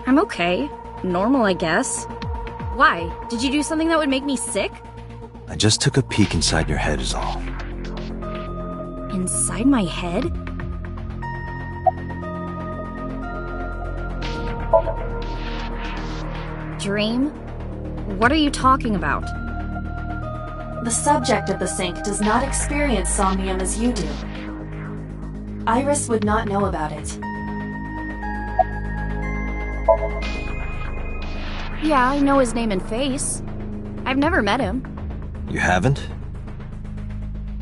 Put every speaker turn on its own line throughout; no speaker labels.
I'm okay. Normal, I guess. Why? Did you do something that would make me sick?
I just took a peek inside your head is all.
Inside my head? Dream? What are you talking about?
The subject of the sink does not experience somnium as you do. Iris would not know about it.
Yeah, I know his name and face. I've never met him.
You haven't?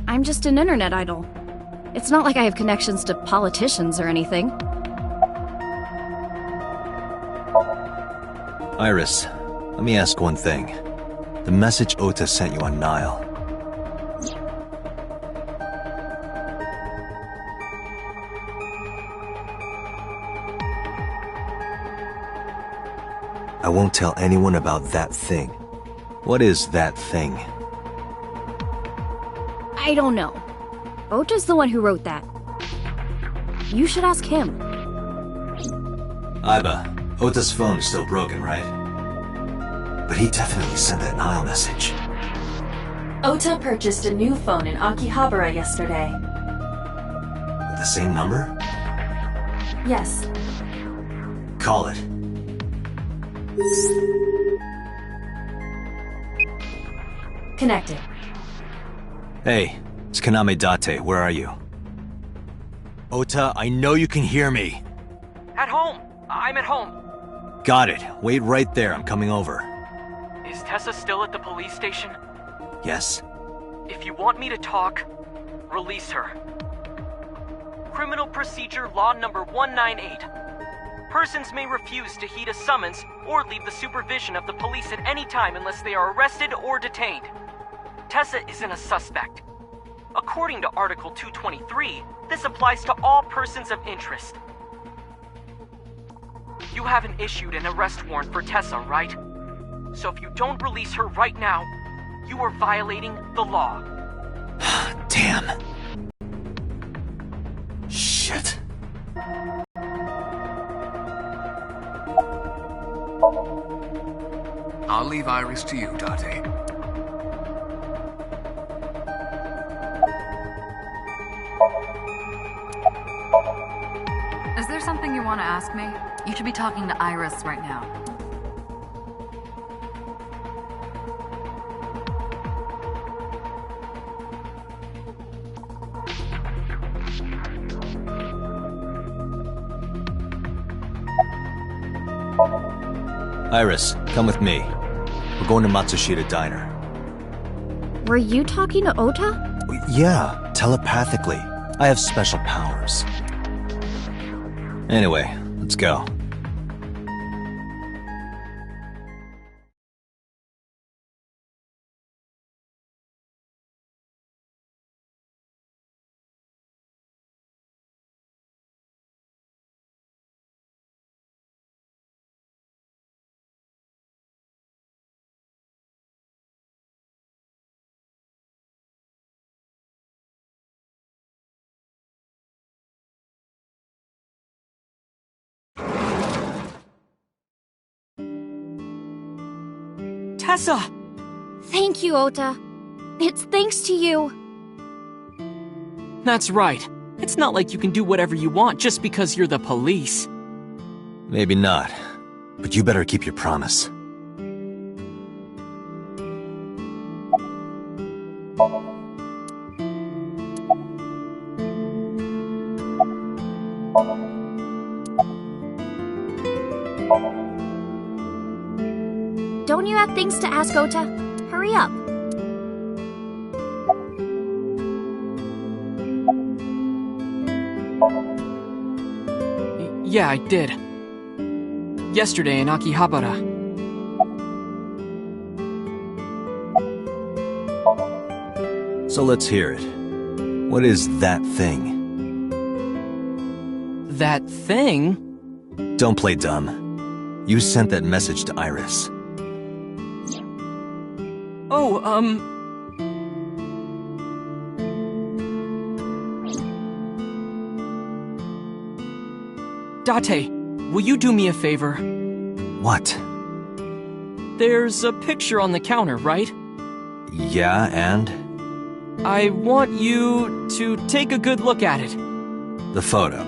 I'm just an internet idol. It's not like I have connections to politicians or anything.
Iris, let me ask one thing. The message Ota sent you on Nile. I won't tell anyone about that thing. What is that thing?
I don't know. Ota's the one who wrote that. You should ask him.
Iba, Ota's phone is still broken, right? But he definitely sent that Nile message.
Ota purchased a new phone in Akihabara yesterday.
With the same number?
Yes.
Call it.
Connected.
Hey, it's Kaname Date. Where are you? Ota, I know you can hear me.
At home. I'm at home.
Got it. Wait right there. I'm coming over.
Is Tessa still at the police station?
Yes?
If you want me to talk, release her. Criminal Procedure Law number 198. Persons may refuse to heed a summons or leave the supervision of the police at any time unless they are arrested or detained. Tessa isn't a suspect. According to Article 223, this applies to all persons of interest. You haven't issued an arrest warrant for Tessa, right? So if you don't release her right now, you are violating the law.
Damn. Shit.
I'll leave Iris to you, Date.
Is there something you want to ask me? You should be talking to Iris right now.
Iris, come with me. We're going to Matsushita Diner.
Were you talking to Ota?
Yeah, telepathically. I have special powers. Anyway, let's go.
Tessa!
Thank you, Ota. It's thanks to you.
That's right. It's not like you can do whatever you want just because you're the police.
Maybe not, but you better keep your promise.
Don't you have things to ask Ota? Hurry up.
Yeah, I did. Yesterday in Akihabara.
So let's hear it. What is that thing?
That thing?
Don't play dumb. You sent that message to Iris.
Oh, Date, will you do me a favor?
What?
There's a picture on the counter, right?
Yeah, and?
I want you to take a good look at it.
The photo.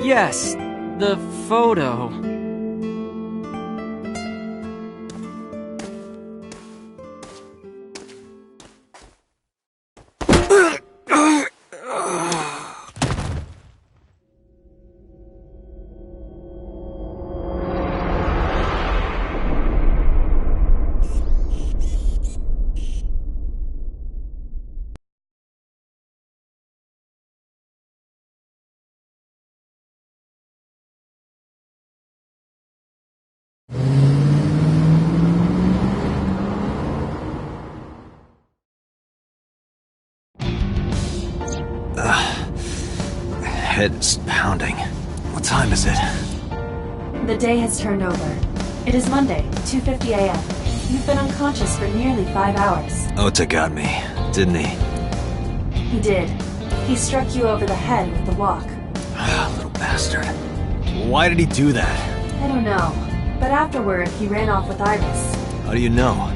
Yes, the photo.
Head is pounding. What time is it?
The day has turned over. It is Monday, 2:50 a.m. You've been unconscious for nearly 5 hours.
Ota got me, didn't he?
He did. He struck you over the head with the walk.
Little bastard. Why did he do that?
I don't know, but afterward he ran off with Iris.
How do you know?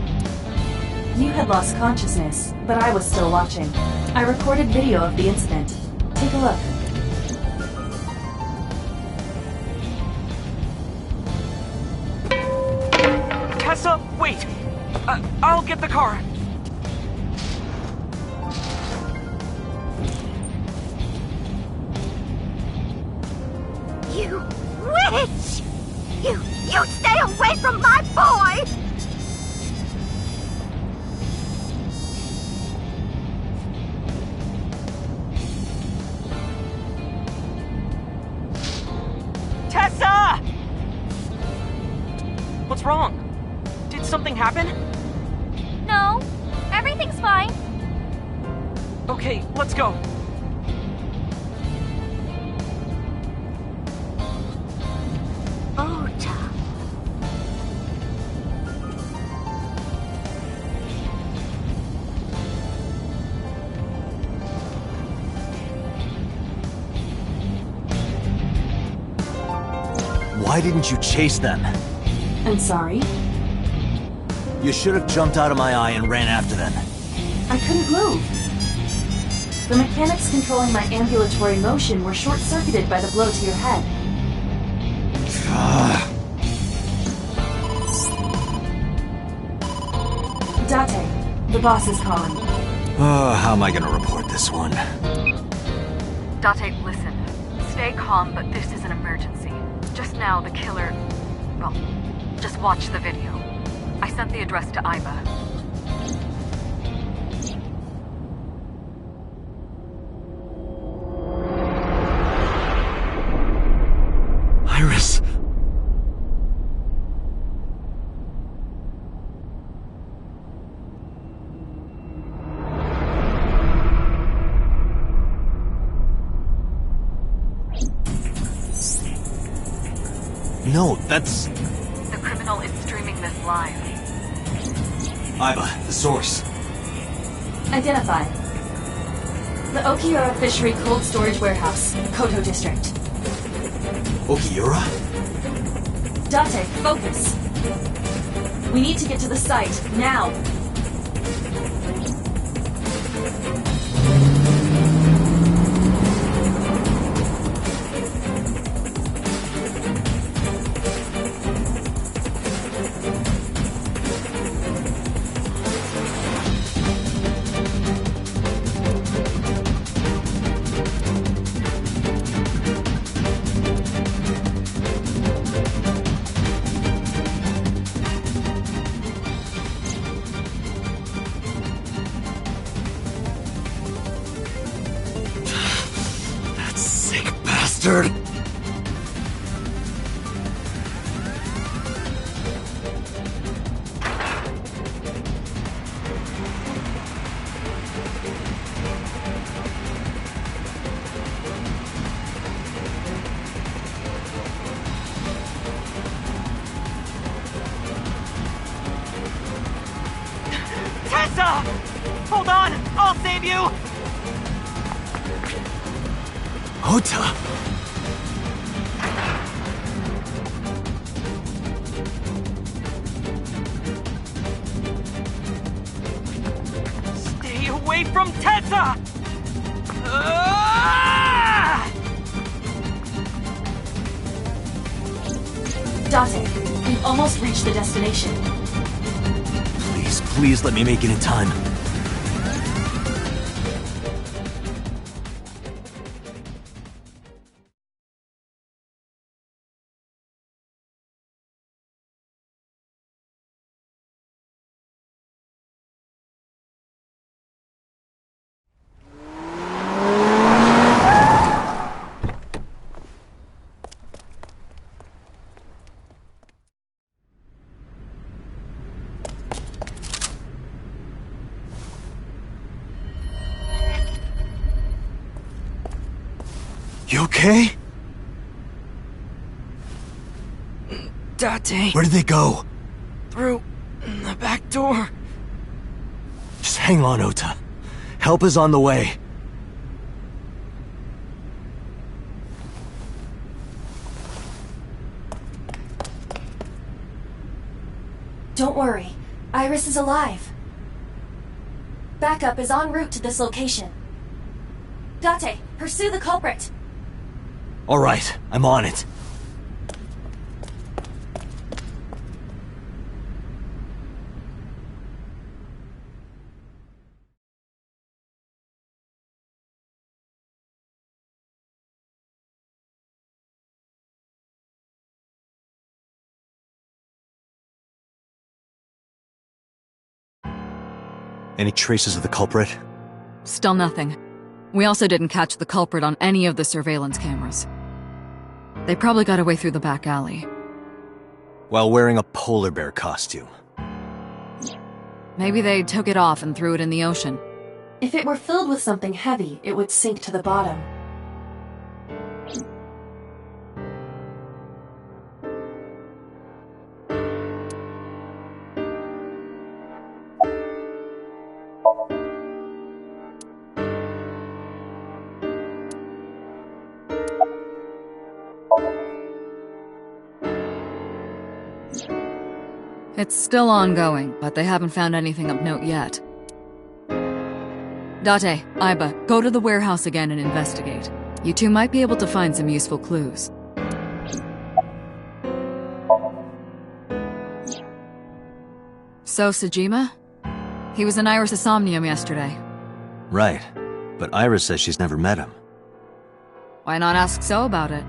You had lost consciousness, but I was still watching. I recorded video of the incident. Take a look.
Tessa, wait! I'll get the car.
You witch! You stay away from my boy!
Tessa! What's wrong? Did something happen?
No, everything's fine.
Okay, let's go.
Ota.
Why didn't you chase them?
I'm sorry.
You should have jumped out of my eye and ran after them.
I couldn't move. The mechanics controlling my ambulatory motion were short-circuited by the blow to your head. Date, the boss is calling.
How am I gonna report this one?
Date, listen. Stay calm, but this is an emergency. Just now, the killer... Well, just watch the video. I sent the address to Iba.
Iris! No, that's...
The criminal is streaming this live.
Iba, the source.
Identify. The Okiura Fishery Cold Storage Warehouse, Koto District.
Okiura?
Date, focus. We need to get to the site, now.
Bastard!
Tessa! Hold on! I'll save you!
Ota!
Ota! Ah!
Date, we've almost reached the destination.
Please, please let me make it in time. You okay?
Date.
Where did they go?
Through the back door.
Just hang on, Ota. Help is on the way.
Don't worry, Iris is alive. Backup is en route to this location. Date, pursue the culprit.
All right, I'm on it. Any traces of the culprit?
Still nothing. We also didn't catch the culprit on any of the surveillance cameras. They probably got away through the back alley.
While wearing a polar bear costume.
Maybe they took it off and threw it in the ocean.
If it were filled with something heavy, it would sink to the bottom.
It's still ongoing, but they haven't found anything of note yet. Date, Aiba, go to the warehouse again and investigate. You two might be able to find some useful clues. So, Sejima? He was in Iris' SOMNIUM yesterday.
Right, but Iris says she's never met him.
Why not ask So about it?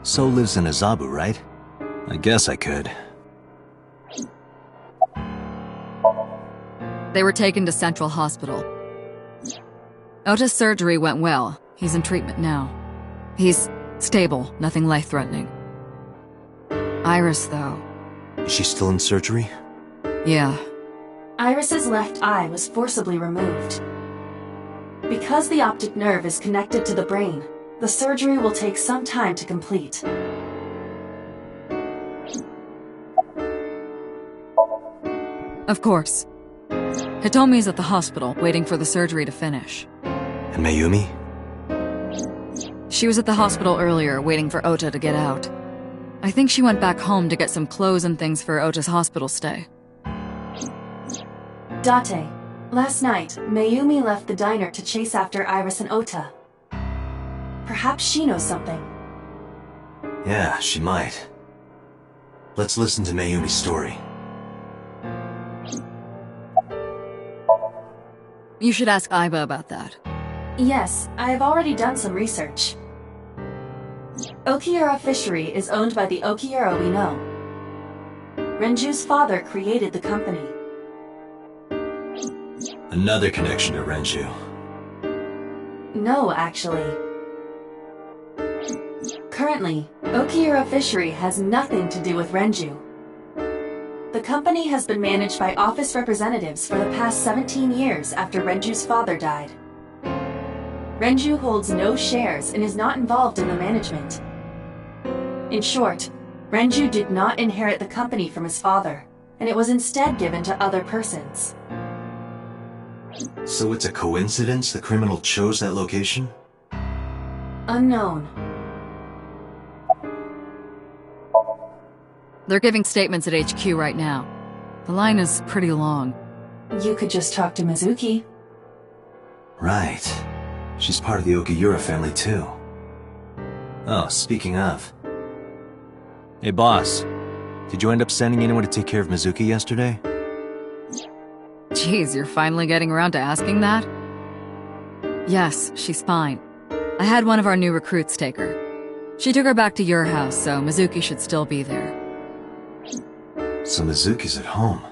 So lives in Azabu, right? I guess I could.
They were taken to Central Hospital. Ota's surgery went well. He's in treatment now. He's stable, nothing life-threatening. Iris, though.
Is she still in surgery?
Yeah.
Iris's left eye was forcibly removed. Because the optic nerve is connected to the brain, the surgery will take some time to complete.
Of course. Hitomi's at the hospital, waiting for the surgery to finish.
And Mayumi?
She was at the hospital earlier, waiting for Ota to get out. I think she went back home to get some clothes and things for Ota's hospital stay.
Date, last night, Mayumi left the diner to chase after Iris and Ota. Perhaps she knows something.
Yeah, she might. Let's listen to Mayumi's story.
You should ask Aiba about that.
Yes, I have already done some research. Okiura Fishery is owned by the Okiura we know. Renju's father created the company.
Another connection to Renju.
No, actually. Currently, Okiura Fishery has nothing to do with Renju. The company has been managed by office representatives for the past 17 years after Renju's father died. Renju holds no shares and is not involved in the management. In short, Renju did not inherit the company from his father, and it was instead given to other persons.
So it's a coincidence the criminal chose that location?
Unknown.
They're giving statements at HQ right now. The line is pretty long.
You could just talk to Mizuki.
Right. She's part of the Okiura family, too. Oh, speaking of... Hey, boss. Did you end up sending anyone to take care of Mizuki yesterday?
Jeez, you're finally getting around to asking that? Yes, she's fine. I had one of our new recruits take her. She took her back to your house, so Mizuki should still be there.
So Mizuki's at home.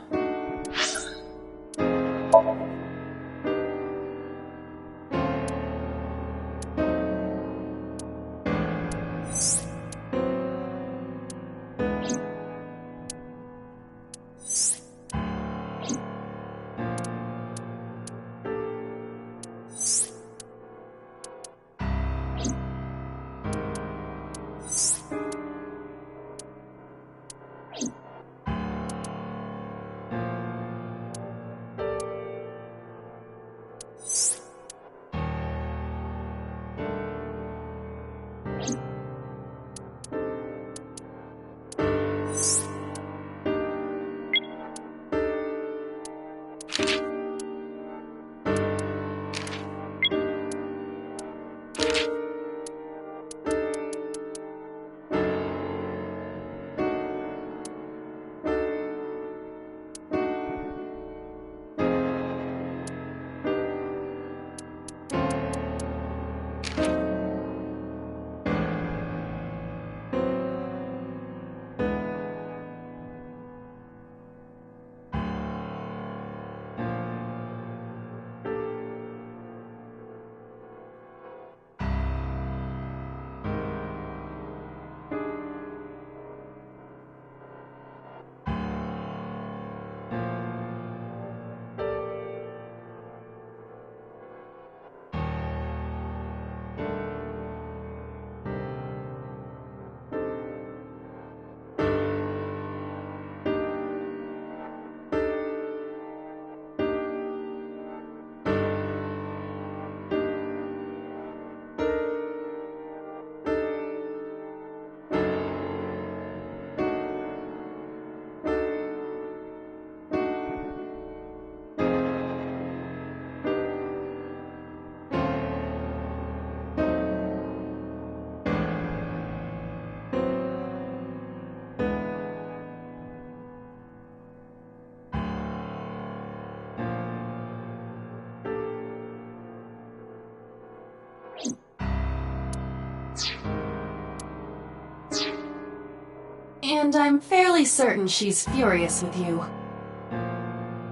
And I'm fairly certain she's furious with you.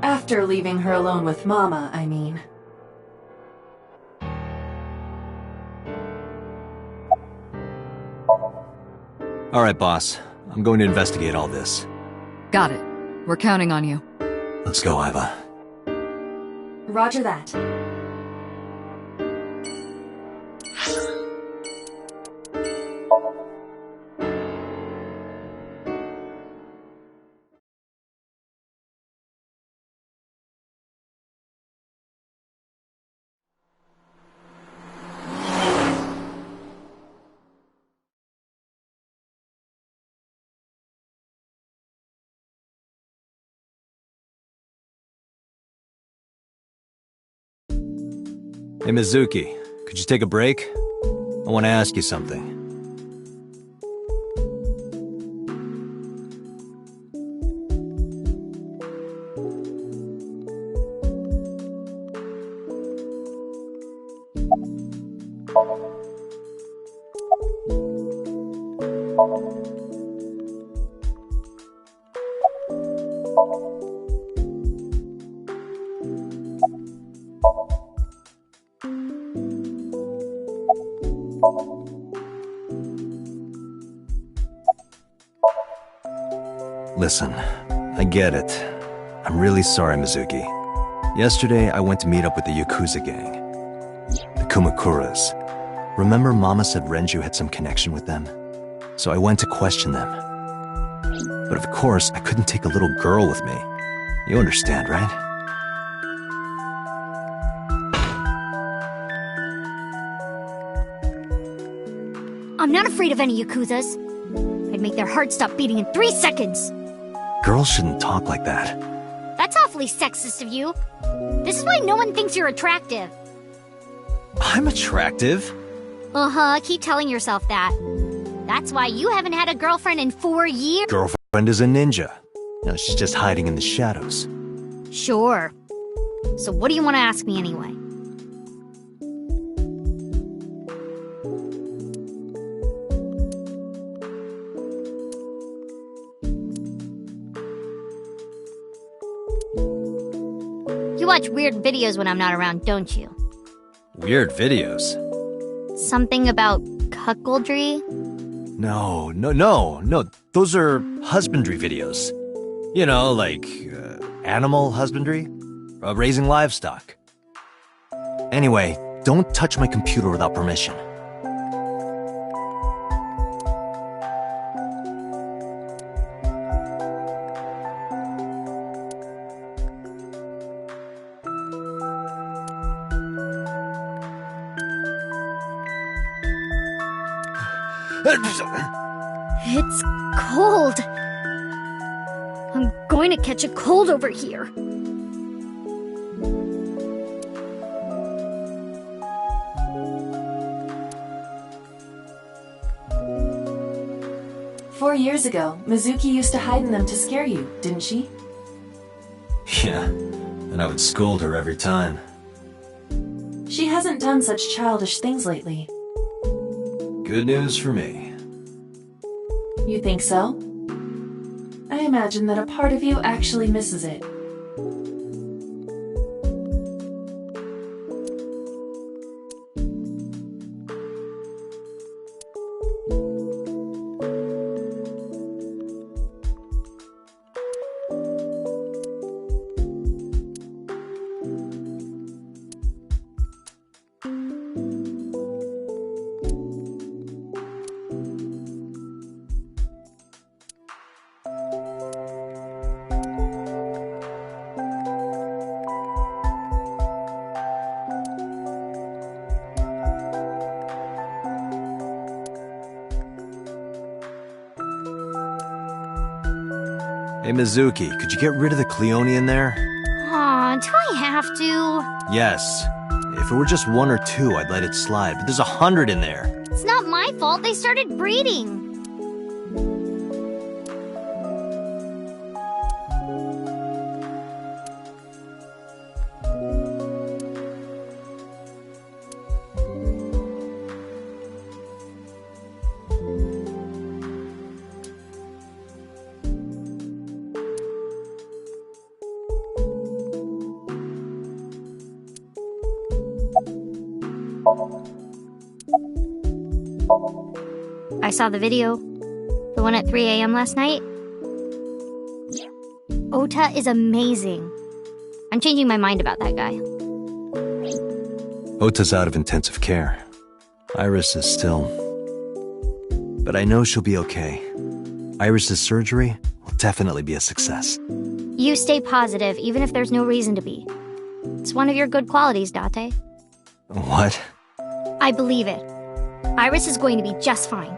After leaving her alone with Mama, I mean.
Alright, boss. I'm going to investigate all this.
Got it. We're counting on you.
Let's go, Iva.
Roger that.
Hey, Mizuki, could you take a break? I want to ask you something. Listen, I get it. I'm really sorry, Mizuki. Yesterday, I went to meet up with the Yakuza gang. The Kumakuras. Remember Mama said Renju had some connection with them? So I went to question them. But of course, I couldn't take a little girl with me. You understand, right?
I'm not afraid of any Yakuzas. I'd make their hearts stop beating in 3 seconds.
Girls shouldn't talk like that.
That's awfully sexist of you. This is why no one thinks you're attractive.
I'm attractive.
Uh-huh, keep telling yourself that. That's why you haven't had a girlfriend in 4 years.
Girlfriend is a ninja. You know, she's just hiding in the shadows.
Sure. So what do you want to ask me anyway? You watch weird videos when I'm not around, don't you?
Weird videos?
Something about cuckoldry?
No. Those are husbandry videos. You know, like animal husbandry? Raising livestock. Anyway, don't touch my computer without permission.
It's cold. I'm going to catch a cold over here.
"4 years ago, Mizuki used to hide in them to scare you, didn't she?"
Yeah, and I would scold her every time.
She hasn't done such childish things lately.
Good news for me.
You think so? I imagine that a part of you actually misses it.
Hey Mizuki, could you get rid of the Cleone in there?
Aw, do I have to?
Yes. If it were just 1 or 2, I'd let it slide, but there's 100 in there.
It's not my fault they started breeding. I saw the video. The one at 3 a.m. last night. Ota is amazing. I'm changing my mind about that guy.
Ota's out of intensive care. Iris is still... But I know she'll be okay. Iris's surgery will definitely be a success.
You stay positive, even if there's no reason to be. It's one of your good qualities, Date.
What?
I believe it. Iris is going to be just fine.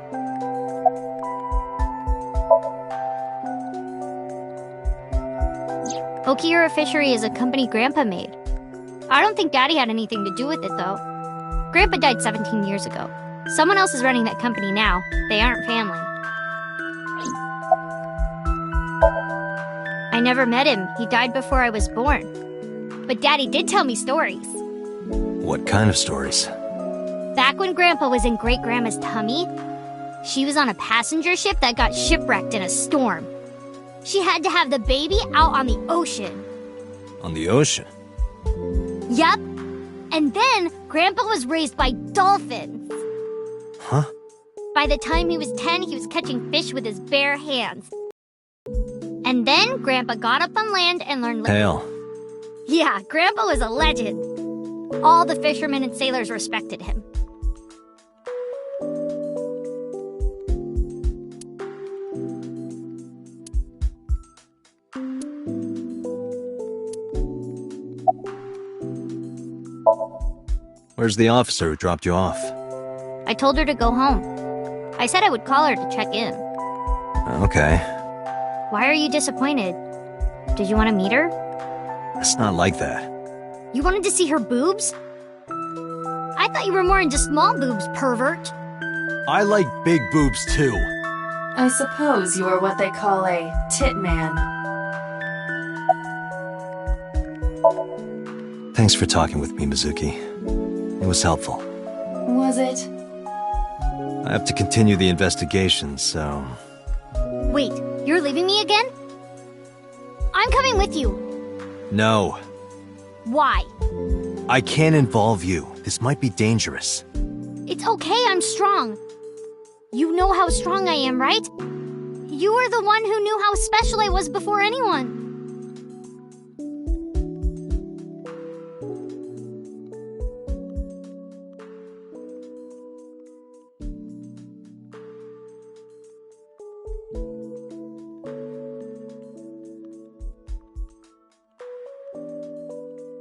Okiura Fishery is a company Grandpa made. I don't think Daddy had anything to do with it, though. Grandpa died 17 years ago. Someone else is running that company now. They aren't family. I never met him. He died before I was born. But Daddy did tell me stories.
What kind of stories?
Back when Grandpa was in Great-Grandma's tummy, she was on a passenger ship that got shipwrecked in a storm. She had to have the baby out on the ocean.
On the ocean?
Yep. And then Grandpa was raised by dolphins.
Huh?
By the time he was 10, he was catching fish with his bare hands. And then Grandpa got up on land and learned...
Pale.
Yeah, Grandpa was a legend. All the fishermen and sailors respected him.
Where's the officer who dropped you off?
I told her to go home. I said I would call her to check in.
Okay.
Why are you disappointed? Did you want to meet her?
It's not like that.
You wanted to see her boobs? I thought you were more into small boobs, pervert.
I like big boobs too.
I suppose you are what they call a tit man.
Thanks for talking with me, Mizuki. It was helpful.
Was it?
I have to continue the investigation, so...
Wait, you're leaving me again? I'm coming with you.
No.
Why?
I can't involve you. This might be dangerous.
It's okay, I'm strong. You know how strong I am, right? You were the one who knew how special I was before anyone.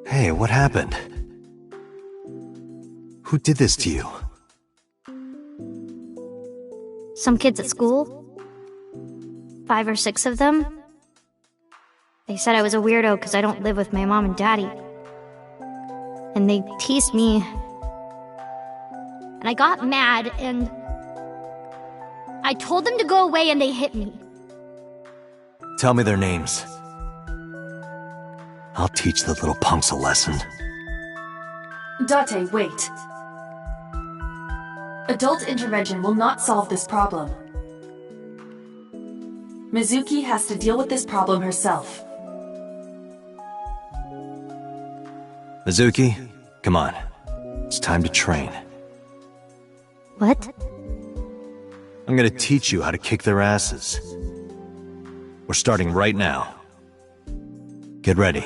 Hey, what happened? Who did this to you?
Some kids at school. 5 or 6 of them. They said I was a weirdo because I don't live with my mom and daddy. And they teased me. And I got mad and... I told them to go away and they hit me.
Tell me their names. I'll teach the little punks a lesson.
Date, wait. Adult intervention will not solve this problem. Mizuki has to deal with this problem herself.
Mizuki, come on. It's time to train.
What?
I'm gonna teach you how to kick their asses. We're starting right now. Get ready.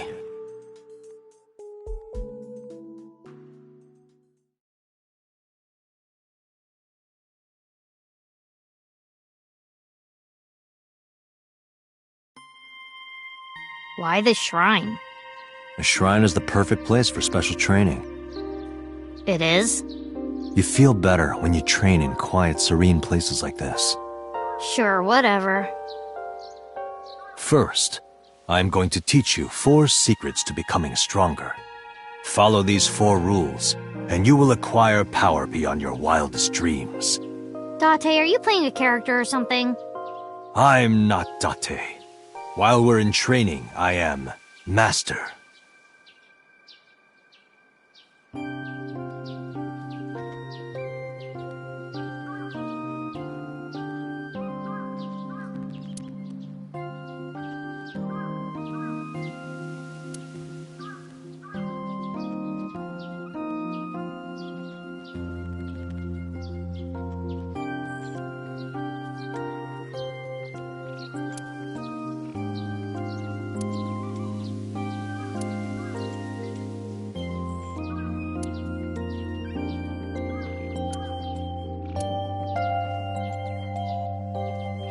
Why the shrine?
A shrine is the perfect place for special training.
It is?
You feel better when you train in quiet, serene places like this.
Sure, whatever.
First, I'm going to teach you 4 secrets to becoming stronger. Follow these 4 rules, and you will acquire power beyond your wildest dreams.
Date, are you playing a character or something?
I'm not Date. While we're in training, I am Master.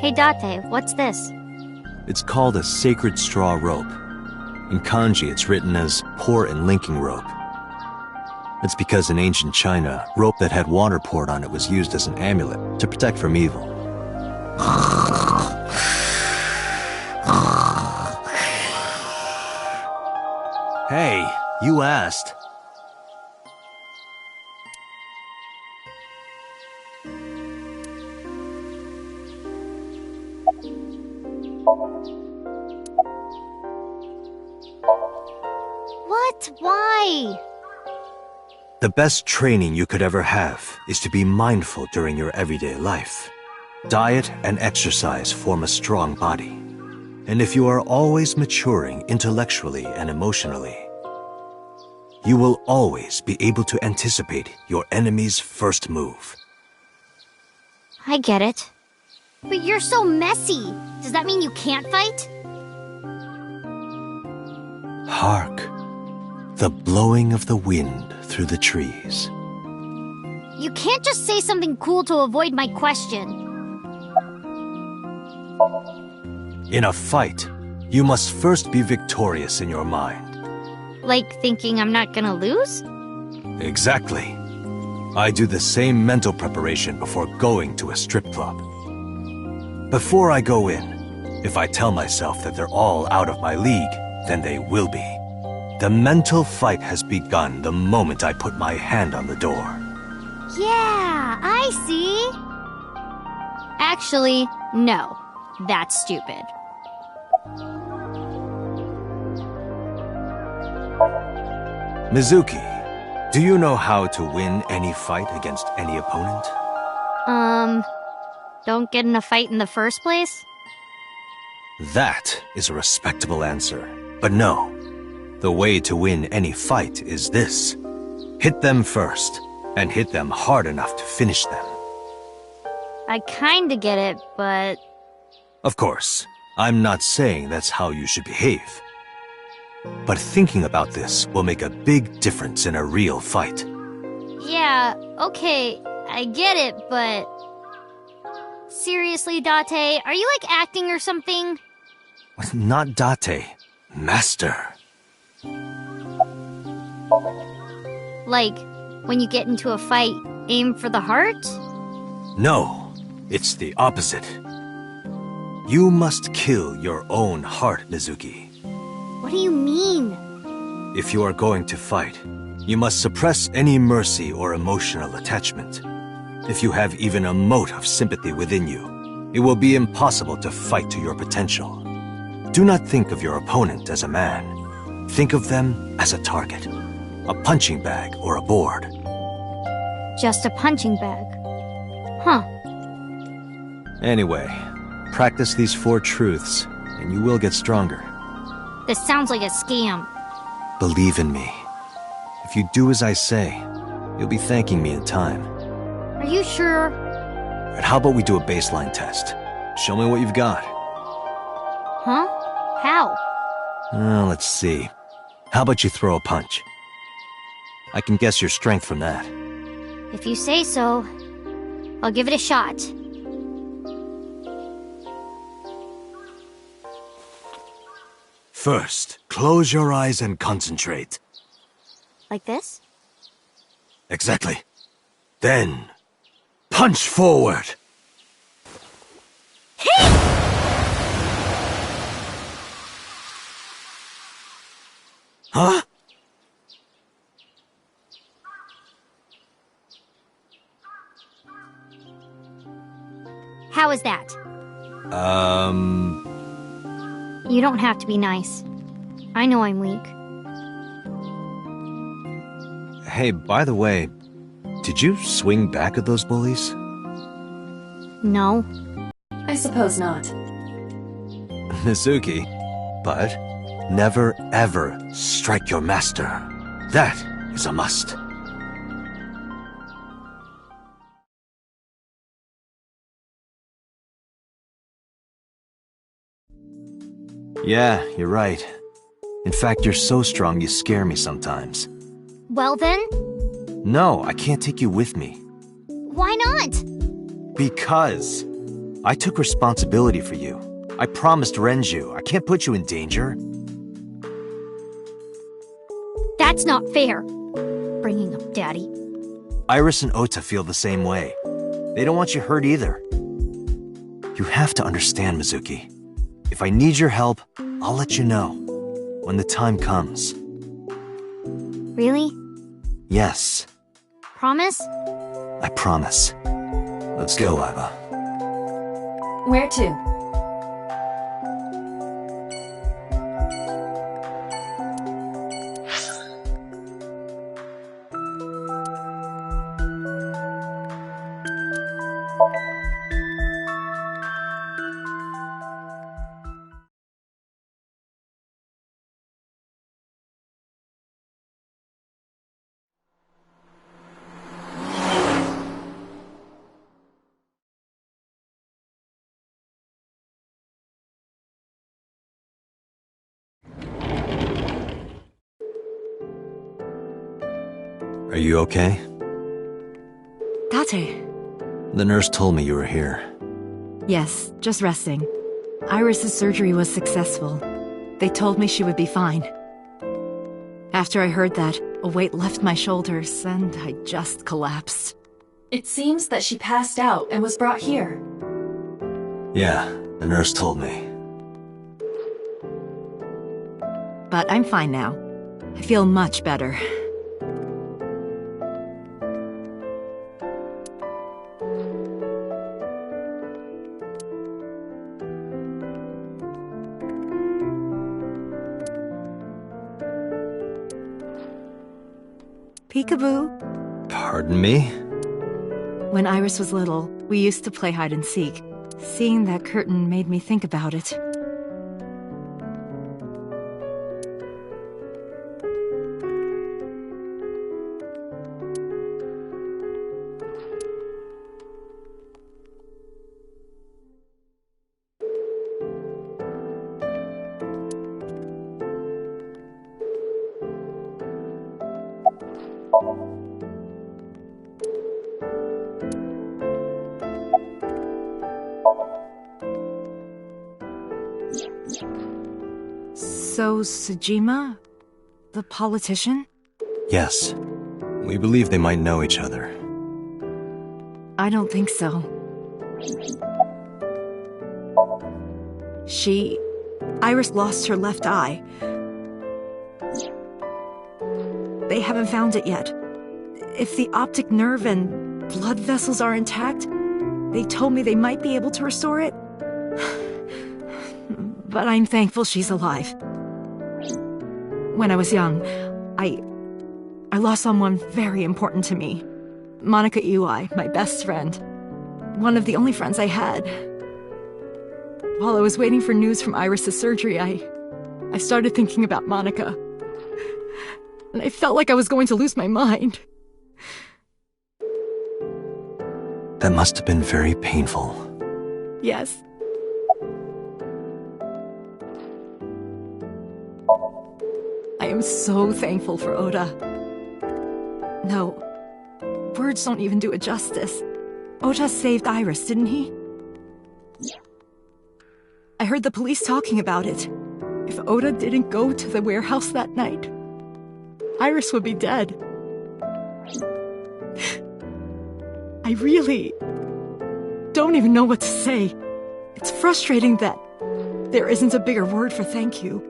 Hey Date, what's this?
It's called a sacred straw rope. In kanji, it's written as pour and linking rope. It's because in ancient China, rope that had water poured on it was used as an amulet to protect from evil. Hey, you asked.
What? Why?
The best training you could ever have is to be mindful during your everyday life. Diet and exercise form a strong body. And if you are always maturing intellectually and emotionally, you will always be able to anticipate your enemy's first move.
I get it. But you're so messy. Does that mean you can't fight?
Hark, the blowing of the wind through the trees.
You can't just say something cool to avoid my question.
In a fight, you must first be victorious in your mind.
Like thinking I'm not gonna lose?
Exactly. I do the same mental preparation before going to a strip club. Before I go in, if I tell myself that they're all out of my league, then they will be. The mental fight has begun the moment I put my hand on the door.
Yeah, I see. Actually, no. That's stupid.
Mizuki, do you know how to win any fight against any opponent?
Don't get in a fight in the first place?
That is a respectable answer. But no. The way to win any fight is this. Hit them first, and hit them hard enough to finish them.
I kinda get it, but...
Of course, I'm not saying that's how you should behave. But thinking about this will make a big difference in a real fight.
Yeah, okay, I get it, but... Seriously, Date, are you like acting or something?
Not Date, Master.
Like, when you get into a fight, aim for the heart?
No, it's the opposite. You must kill your own heart, Mizuki.
What do you mean?
If you are going to fight, you must suppress any mercy or emotional attachment. If you have even a mote of sympathy within you, it will be impossible to fight to your potential. Do not think of your opponent as a man. Think of them as a target, a punching bag or a board.
Just a punching bag. Huh.
Anyway, practice these 4 truths, and you will get stronger.
This sounds like a scam.
Believe in me. If you do as I say, you'll be thanking me in time.
Are you sure?
And how about we do a baseline test? Show me what you've got.
Huh? How?
Let's see. How about you throw a punch? I can guess your strength from that.
If you say so, I'll give it a shot.
First, close your eyes and concentrate.
Like this?
Exactly. Then, punch forward! Huh?
How is that? You don't have to be nice. I know I'm weak.
Hey, by the way, did you swing back at those bullies?
No.
I suppose not.
Mizuki, but never ever strike your master. That is a must. Yeah, you're right. In fact, you're so strong you scare me sometimes.
Well then,
No, I can't take you with me.
why not?
Because I took responsibility for you. I promised Renju. I can't put you in danger.
That's not fair. Bringing up Daddy.
Iris and Ota feel the same way. They don't want you hurt either. You have to understand, Mizuki. If I need your help, I'll let you know. When the time comes.
Really?
Yes,
Promise?
I promise. Let's go, Iva.
Where to?
Are you okay?
Date.
The nurse told me you were here.
Yes, just resting. Iris's surgery was successful. They told me she would be fine. After I heard that, a weight left my shoulders, and I just collapsed.
It seems that she passed out and was brought here.
Yeah, the nurse told me.
But I'm fine now. I feel much better. Peekaboo.
Pardon me?
When Iris was little, we used to play hide and seek. Seeing that curtain made me think about it. So, Sejima? The politician?
Yes. We believe they might know each other.
I don't think so. Iris lost her left eye. They haven't found it yet. If the optic nerve and blood vessels are intact, they told me they might be able to restore it. But I'm thankful she's alive. When I was young, I lost someone very important to me. Monica Iwai, my best friend. One of the only friends I had. While I was waiting for news from Iris's surgery, I started thinking about Monica. And I felt like I was going to lose my mind.
That must have been very painful.
Yes. I am so thankful for Oda. No, words don't even do it justice. Oda saved Iris, didn't he? I heard the police talking about it. If Oda didn't go to the warehouse that night, Iris would be dead. I really don't even know what to say. It's frustrating that there isn't a bigger word for thank you.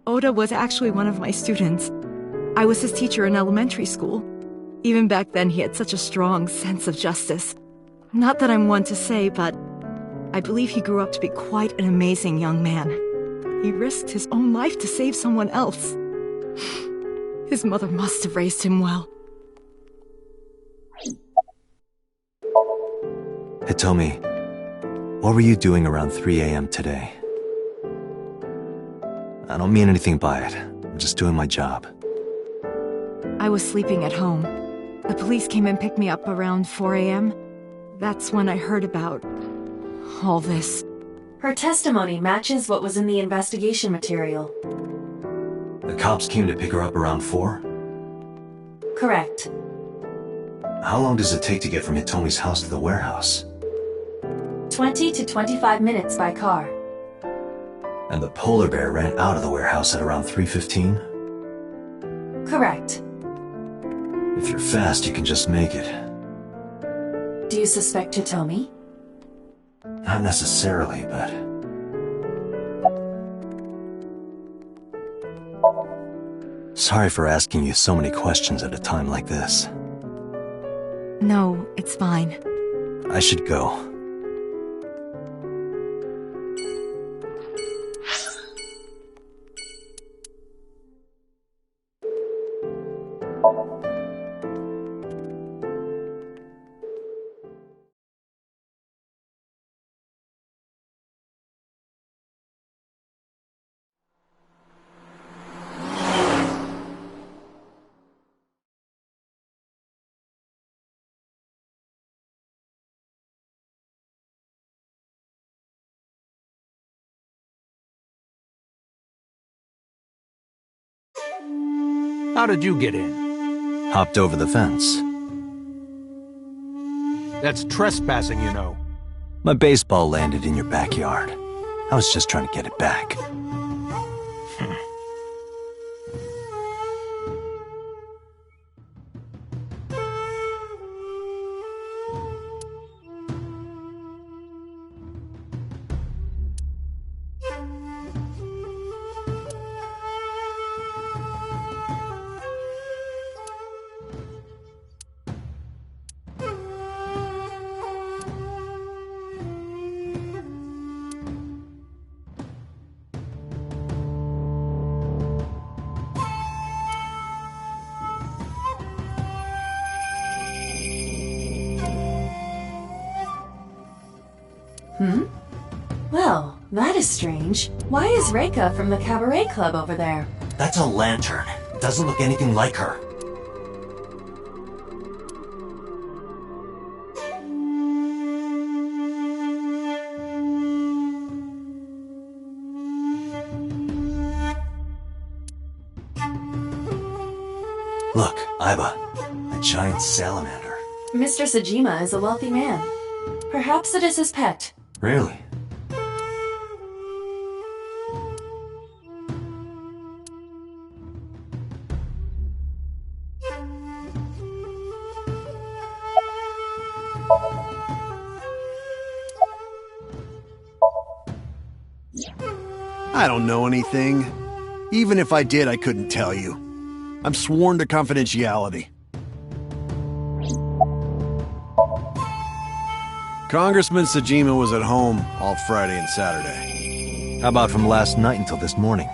Oda was actually one of my students. I was his teacher in elementary school. Even back then, he had such a strong sense of justice. Not that I'm one to say, but I believe he grew up to be quite an amazing young man. He risked his own life to save someone else. His mother must have raised him well.
Hitomi, what were you doing around 3 a.m. today? I don't mean anything by it. I'm just doing my job.
I was sleeping at home. The police came and picked me up around 4 a.m. That's when I heard about all this.
Her testimony matches what was in the investigation material.
The cops came to pick her up around 4?
Correct.
How long does it take to get from Hitomi's house to the warehouse?
20 to 25 minutes by car.
And the polar bear ran out of the warehouse at around 3:15?
Correct.
If you're fast, you can just make it.
Do you suspect Hitomi?
Not necessarily, but... Sorry for asking you so many questions at a time like this.
No, it's fine.
I should go.
How did you get in?
Hopped over the fence.
That's trespassing, you know.
My baseball landed in your backyard. I was just trying to get it back.
Well, that is strange. Why is Reika from the Cabaret Club over there?
That's a lantern. It doesn't look anything like her. Look, Aiba. A giant salamander.
Mr. Sajima is a wealthy man. Perhaps it is his pet.
Really?
I don't know anything. Even if I did, I couldn't tell you. I'm sworn to confidentiality. Congressman Sajima was at home all Friday and Saturday.
How about from last night until this morning?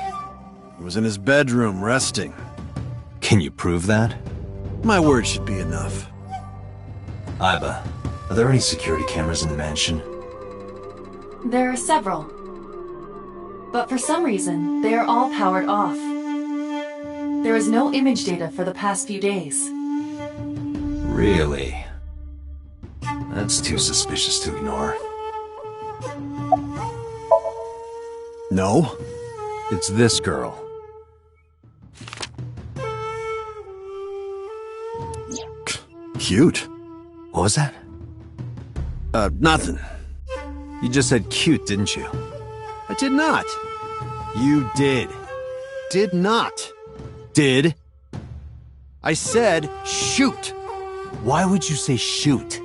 He was in his bedroom, resting.
Can you prove that?
My word should be enough.
Aiba, are there any security cameras in the mansion?
There are several. But for some reason, they are all powered off. There is no image data for the past few days.
Really? That's too suspicious to ignore.
No?
It's this girl.
Cute.
What was that?
Nothing.
You just said cute, didn't you?
I did not.
You did.
Did not.
Did?
I said shoot.
Why would you say shoot?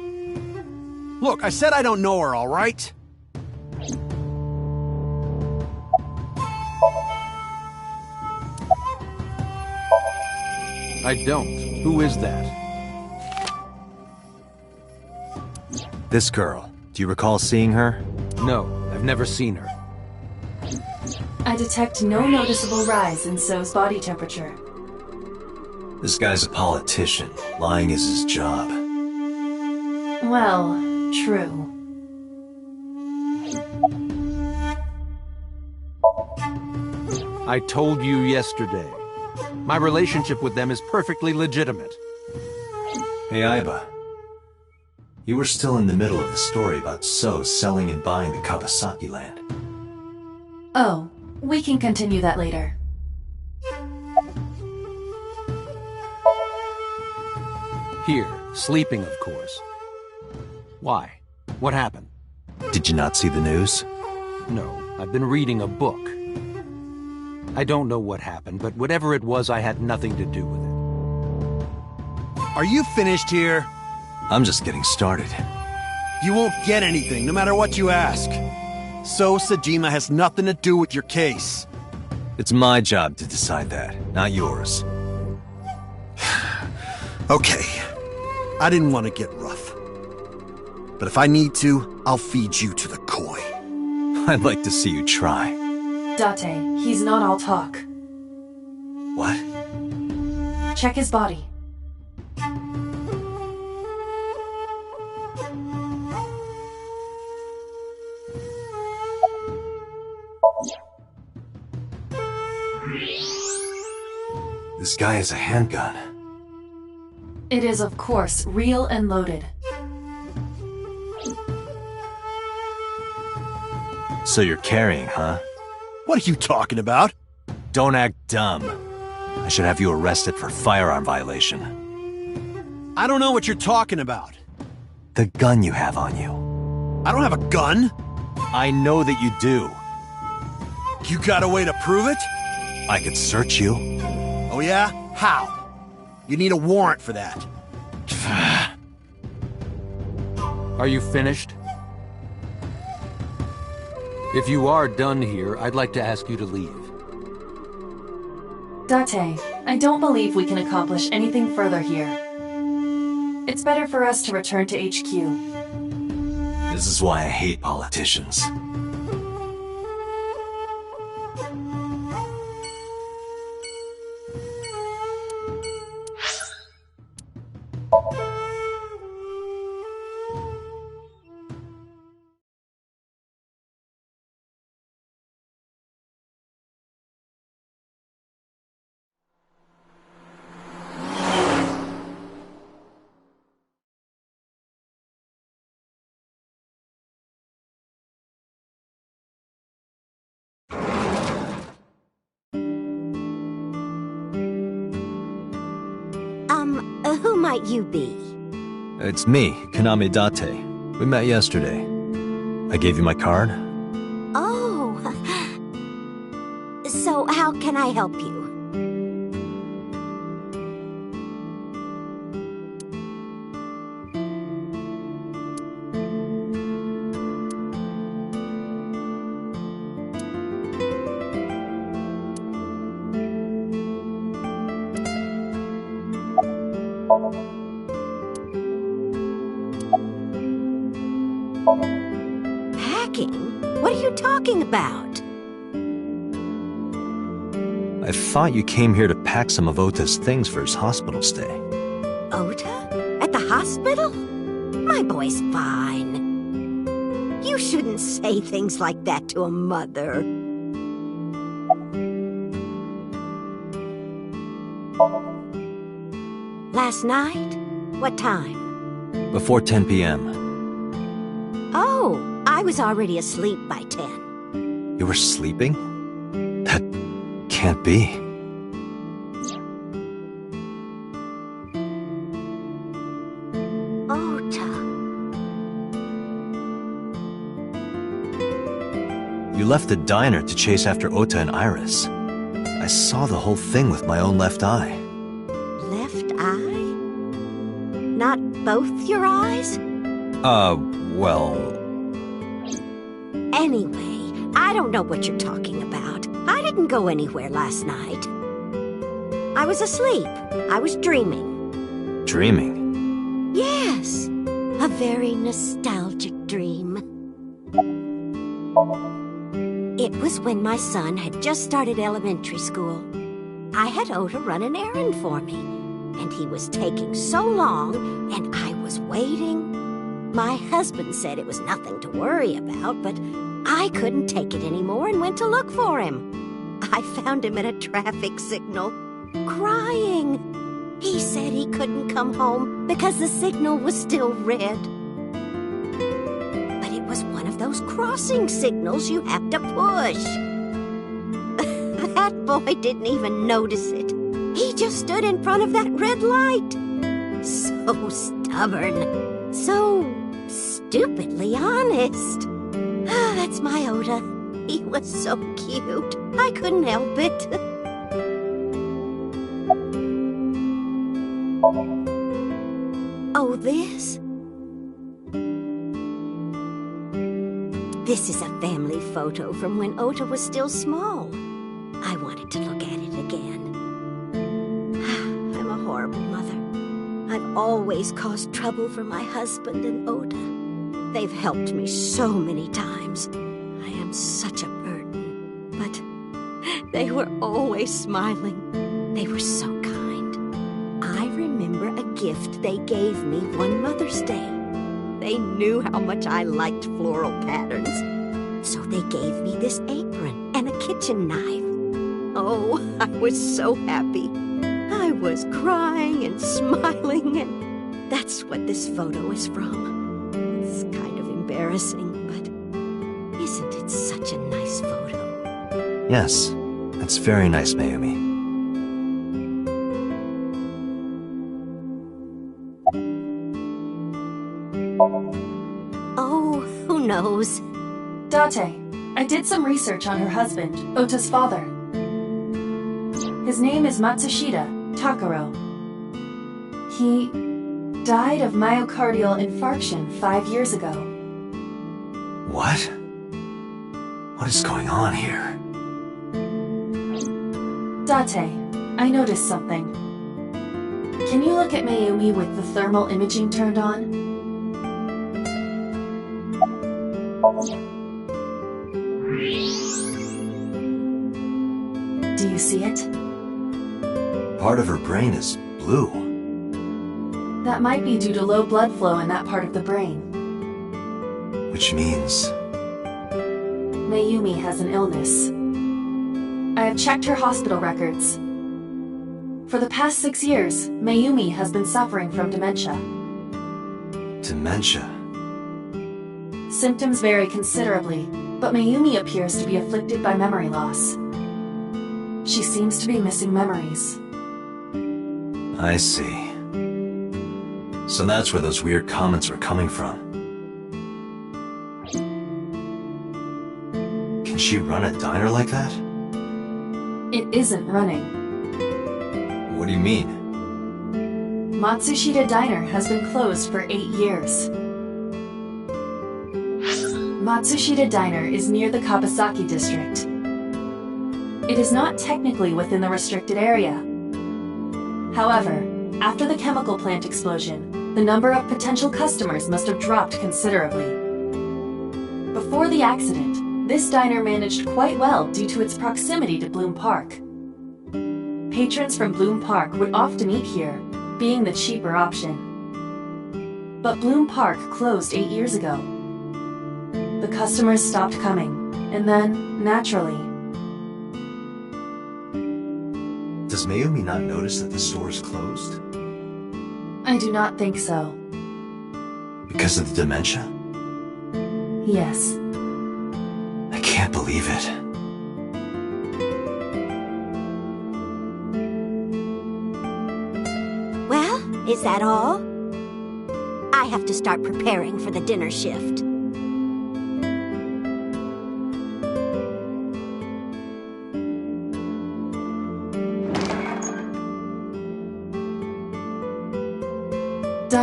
Look, I said I don't know her, all right?
I don't. Who is that?
This girl. Do you recall seeing her?
No, I've never seen her.
I detect no noticeable rise in So's body temperature.
This guy's a politician. Lying is his job.
Well, true.
I told you yesterday. My relationship with them is perfectly legitimate.
Hey, Aiba. You were still in the middle of the story about So selling and buying the Kawasaki land.
Oh, we can continue that later.
Here, sleeping, of course. Why? What happened?
Did you not see the news?
No, I've been reading a book. I don't know what happened, but whatever it was, I had nothing to do with it.
Are you finished here?
I'm just getting started.
You won't get anything, no matter what you ask. So Sajima has nothing to do with your case.
It's my job to decide that, not yours.
Okay. I didn't want to get rough. But if I need to, I'll feed you to the koi.
I'd like to see you try.
Date, he's not all talk.
What?
Check his body.
This guy has a handgun.
It is, of course, real and loaded.
So you're carrying, huh?
What are you talking about?
Don't act dumb. I should have you arrested for firearm violation.
I don't know what you're talking about.
The gun you have on you.
I don't have a gun.
I know that you do.
You got a way to prove it?
I could search you.
Oh yeah? How? You need a warrant for that.
Are you finished? If you are done here, I'd like to ask you to leave.
Date, I don't believe we can accomplish anything further here. It's better for us to return to HQ.
This is why I hate politicians.
might you be?
It's me, Kaname Date. We met yesterday. I gave you my card?
Oh. So how can I help you? Packing? What are you talking about?
I thought you came here to pack some of Ota's things for his hospital stay.
Ota? At the hospital? My boy's fine. You shouldn't say things like that to a mother. Last night? What time?
Before 10 p.m.
Oh, I was already asleep by 10.
You were sleeping? That can't be.
Ota.
You left the diner to chase after Ota and Iris. I saw the whole thing with my own left eye.
Left eye? Not both your eyes?
Well...
Anyway, I don't know what you're talking about. I didn't go anywhere last night. I was asleep. I was dreaming.
Dreaming?
Yes, a very nostalgic dream. It was when my son had just started elementary school. I had Ota run an errand for me, and he was taking so long, and I was waiting. My husband said it was nothing to worry about, but I couldn't take it anymore and went to look for him. I found him at a traffic signal, crying. He said he couldn't come home because the signal was still red. But it was one of those crossing signals you have to push. That boy didn't even notice it. He just stood in front of that red light. So stubborn. So stupidly honest. That's my Ota. He was so cute. I couldn't help it. Oh, this? This is a family photo from when Ota was still small. I wanted to look at it again. I'm a horrible mother. I've always caused trouble for my husband and Ota. They've helped me so many times. I am such a burden. But they were always smiling. They were so kind. I remember a gift they gave me one Mother's Day. They knew how much I liked floral patterns. So they gave me this apron and a kitchen knife. Oh, I was so happy. I was crying and smiling, and that's what this photo is from. It's kind of embarrassing, but isn't it such a nice photo?
Yes, that's very nice, Mayumi.
Oh, who knows?
Date, I did some research on her husband, Ota's father. His name is Matsushita Takaro. He died of myocardial infarction 5 years ago.
What? What is going on here?
Date, I noticed something. Can you look at Mayumi with the thermal imaging turned on? Do you see it?
Part of her brain is blue.
That might be due to low blood flow in that part of the brain.
Which means...
Mayumi has an illness. I have checked her hospital records. For the past 6 years, Mayumi has been suffering from dementia.
Dementia?
Symptoms vary considerably, but Mayumi appears to be afflicted by memory loss. She seems to be missing memories.
I see. So that's where those weird comments were coming from. Can she run a diner like that?
It isn't running.
What do you mean?
Matsushita Diner has been closed for 8 years. Matsushita Diner is near the Kabasaki district. It is not technically within the restricted area. However, after the chemical plant explosion, the number of potential customers must have dropped considerably. Before the accident, this diner managed quite well due to its proximity to Bloom Park. Patrons from Bloom Park would often eat here, being the cheaper option. But Bloom Park closed 8 years ago. The customers stopped coming, and then, naturally...
Does Mayumi not notice that the store is closed?
I do not think so.
Because of the dementia?
Yes.
I can't believe it.
Well, is that all? I have to start preparing for the dinner shift.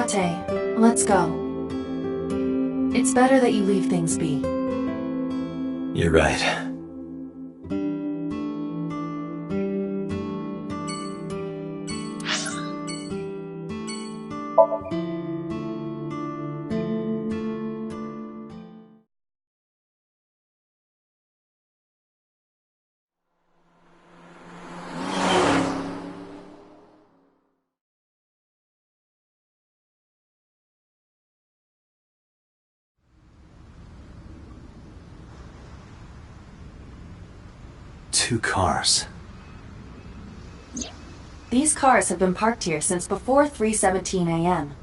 Date, let's go. It's better that you leave things be.
You're right. Two cars.
These cars have been parked here since before 3:17 a.m.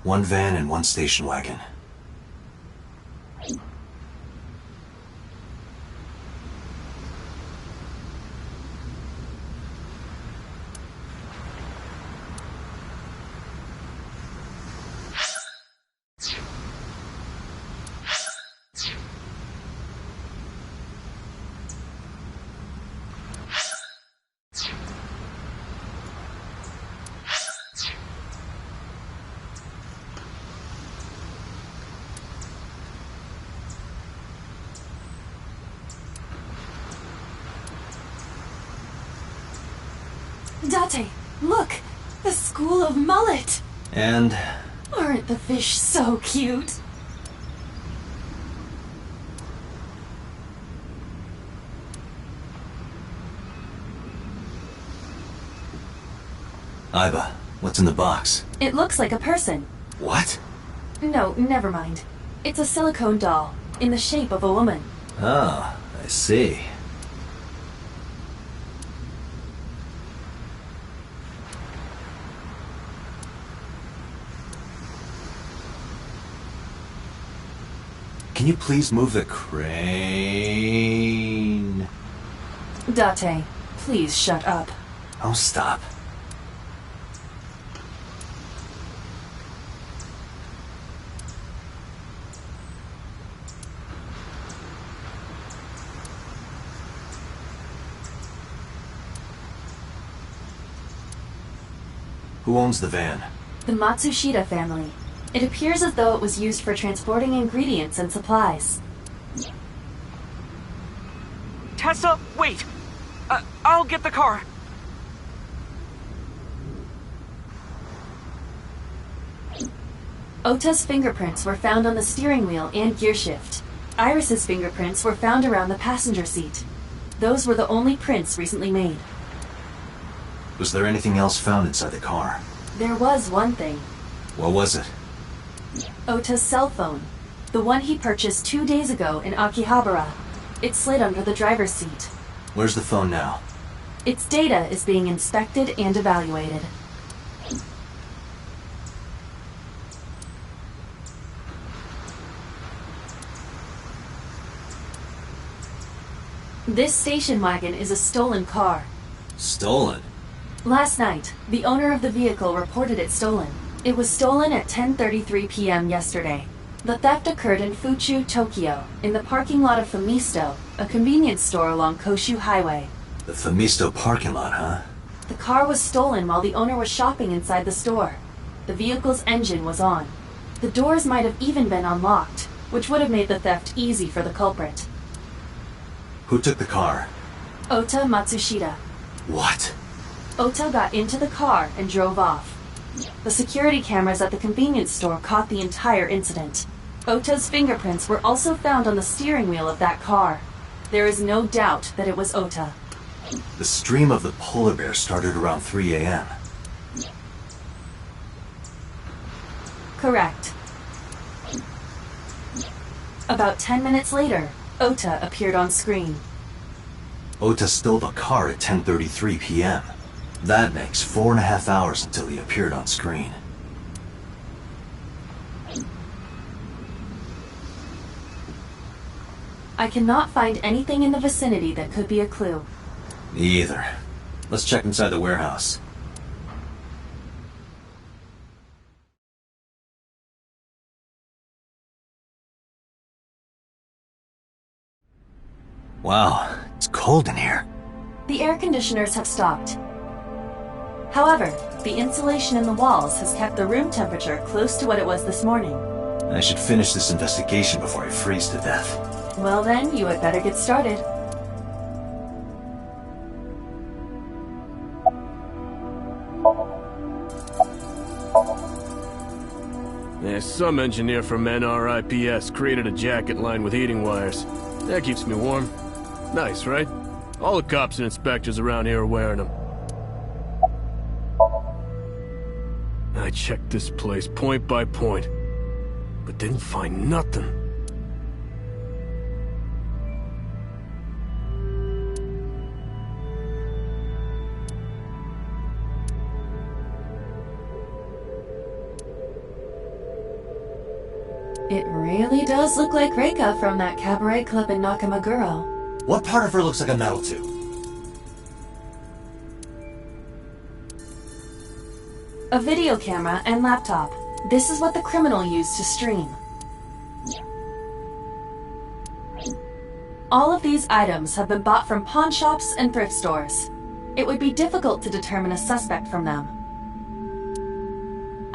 One van and one station wagon.
Date, look! The School of Mullet!
And...
Aren't the fish so cute?
Aiba, what's in the box?
It looks like a person.
What?
No, never mind. It's a silicone doll, in the shape of a woman.
Oh, I see. Can you please move the crane?
Date, please shut up.
Oh, stop. Who owns the van?
The Matsushita family. It appears as though it was used for transporting ingredients and supplies.
Tessa, wait! I'll get the car.
Ota's fingerprints were found on the steering wheel and gearshift. Iris's fingerprints were found around the passenger seat. Those were the only prints recently made.
Was there anything else found inside the car?
There was one thing.
What was it?
Ota's cell phone. The one he purchased 2 days ago in Akihabara. It slid under the driver's seat.
Where's the phone now?
Its data is being inspected and evaluated. This station wagon is a stolen car.
Stolen?
Last night, the owner of the vehicle reported it stolen. It was stolen at 10:33 p.m. yesterday. The theft occurred in Fuchu, Tokyo, in the parking lot of Famisto, a convenience store along Koshu Highway.
The Famisto parking lot, huh?
The car was stolen while the owner was shopping inside the store. The vehicle's engine was on. The doors might have even been unlocked, which would have made the theft easy for the culprit.
Who took the car?
Ota Matsushita.
What?
Ota got into the car and drove off. The security cameras at the convenience store caught the entire incident. Ota's fingerprints were also found on the steering wheel of that car. There is no doubt that it was Ota.
The stream of the polar bear started around 3 a.m.
Correct. About 10 minutes later, Ota appeared on screen.
Ota stole the car at 10:33 p.m. That makes 4.5 hours until he appeared on screen.
I cannot find anything in the vicinity that could be a clue.
Me either. Let's check inside the warehouse. Wow, it's cold in here.
The air conditioners have stopped. However, the insulation in the walls has kept the room temperature close to what it was this morning.
I should finish this investigation before I freeze to death.
Well then, you had better get started.
Yeah, some engineer from NRIPS created a jacket lined with heating wires. That keeps me warm. Nice, right? All the cops and inspectors around here are wearing them. I checked this place point by point, but didn't find nothing.
It really does look like Reika from that cabaret club in Nakamaguro.
What part of her looks like a metal tube?
A video camera and laptop. This is what the criminal used to stream. All of these items have been bought from pawn shops and thrift stores. It would be difficult to determine a suspect from them.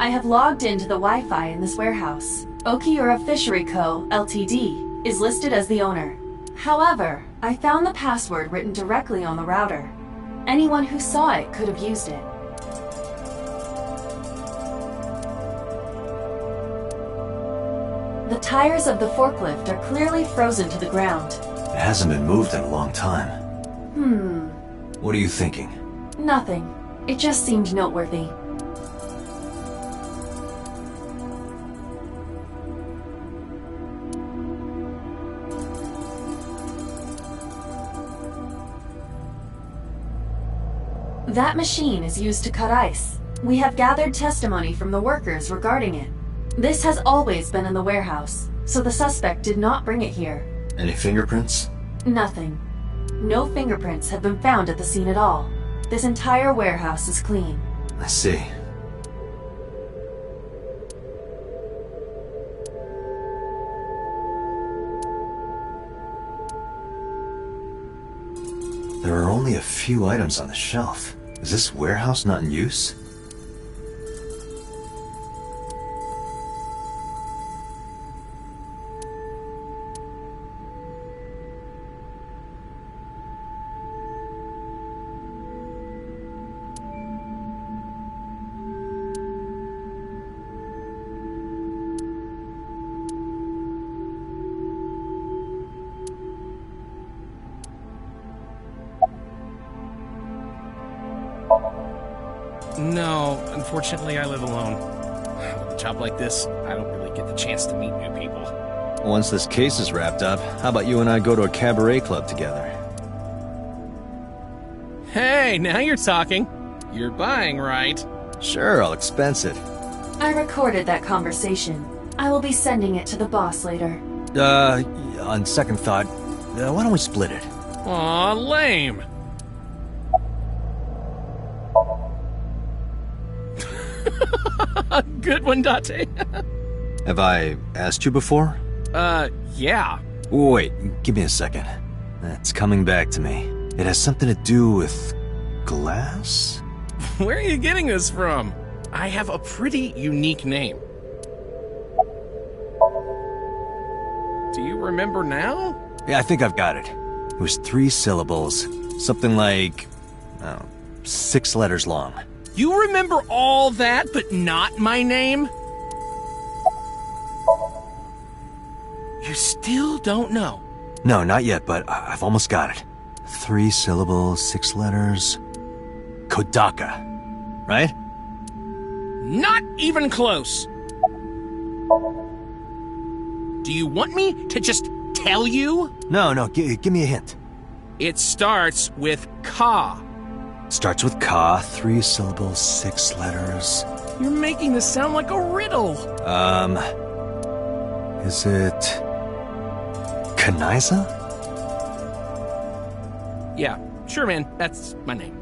I have logged into the Wi-Fi in this warehouse. Okiura Fishery Co., Ltd. is listed as the owner. However, I found the password written directly on the router. Anyone who saw it could have used it. The tires of the forklift are clearly frozen to the ground.
It hasn't been moved in a long time. What are you thinking?
Nothing. It just seemed noteworthy. That machine is used to cut ice. We have gathered testimony from the workers regarding it. This has always been in the warehouse, so the suspect did not bring it here.
Any fingerprints?
Nothing. No fingerprints have been found at the scene at all. This entire warehouse is clean.
I see. There are only a few items on the shelf. Is this warehouse not in use?
No, unfortunately I live alone. With a job like this, I don't really get the chance to meet new people.
Once this case is wrapped up, how about you and I go to a cabaret club together?
Hey, now you're talking. You're buying, right?
Sure, I'll expense it.
I recorded that conversation. I will be sending it to the boss later.
On second thought, why don't we split it?
Aw, lame. Good one, Date.
Have I asked you before?
Yeah.
Wait, give me a second. It's coming back to me. It has something to do with glass?
Where are you getting this from? I have a pretty unique name. Do you remember now?
Yeah, I think I've got it. It was 3 syllables. Something like, 6 letters long.
You remember all that, but not my name? You still don't know?
No, not yet, but I've almost got it. 3 syllables, 6 letters. Kodaka, right?
Not even close. Do you want me to just tell you?
No, give me a hint.
It starts with Ka.
Starts with Ka, 3 syllables, 6 letters.
You're making this sound like a riddle.
Is it... Kaniza?
Yeah, sure, man. That's my name.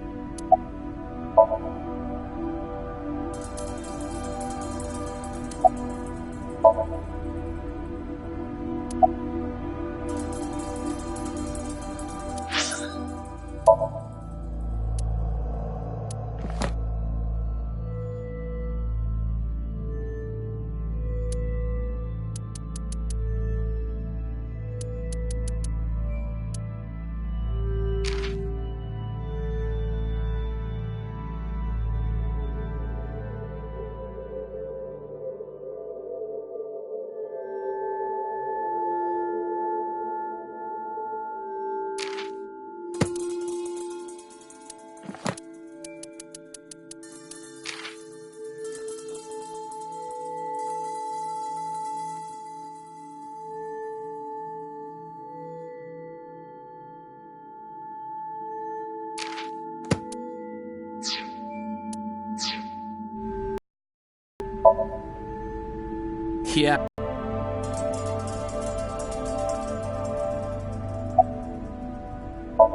Yeah.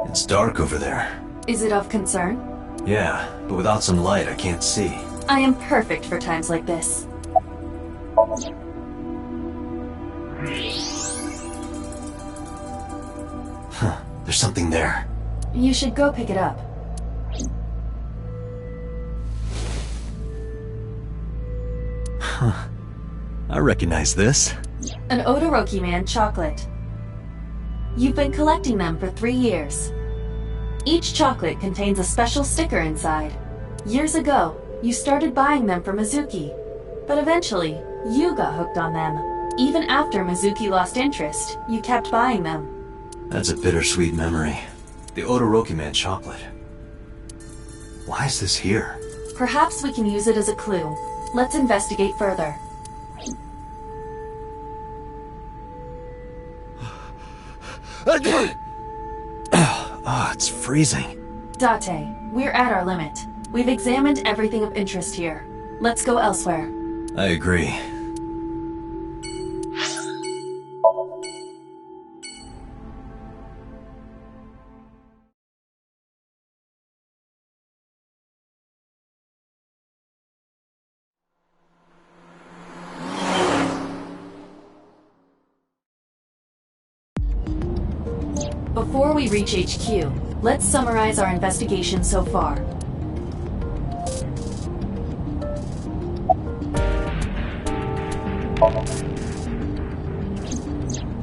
It's dark over there.
Is it of concern?
Yeah, but without some light, I can't see.
I am perfect for times like this.
Huh, there's something there.
You should go pick it up.
Huh. I recognize this.
An Odoroki Man chocolate. You've been collecting them for 3 years. Each chocolate contains a special sticker inside. Years ago, you started buying them for Mizuki, but eventually, you got hooked on them. Even after Mizuki lost interest, you kept buying them.
That's a bittersweet memory. The Odoroki Man chocolate. Why is this here?
Perhaps we can use it as a clue. Let's investigate further.
Oh, it's freezing.
Date, we're at our limit. We've examined everything of interest here. Let's go elsewhere.
I agree.
Before we reach HQ, let's summarize our investigation so far.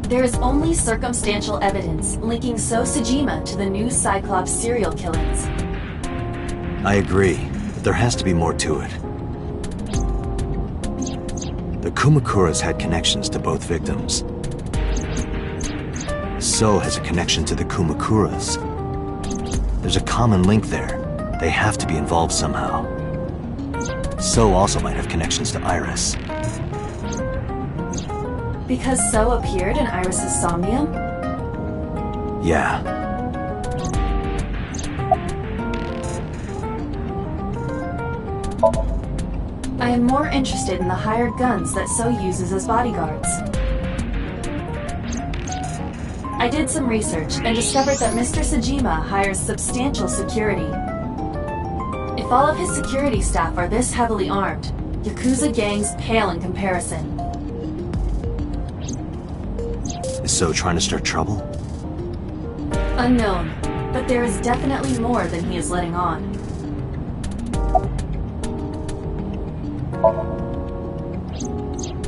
There is only circumstantial evidence linking So Sejima to the new Cyclops serial killings.
I agree, but there has to be more to it. The Kumakuras had connections to both victims. So has a connection to the Kumakuras. There's a common link there. They have to be involved somehow. So also might have connections to Iris.
Because So appeared in Iris's Somnium?
Yeah.
I am more interested in the hired guns that So uses as bodyguards. I did some research and discovered that Mr. Sejima hires substantial security. If all of his security staff are this heavily armed, Yakuza gangs pale in comparison.
Is So trying to start trouble?
Unknown, but there is definitely more than he is letting on.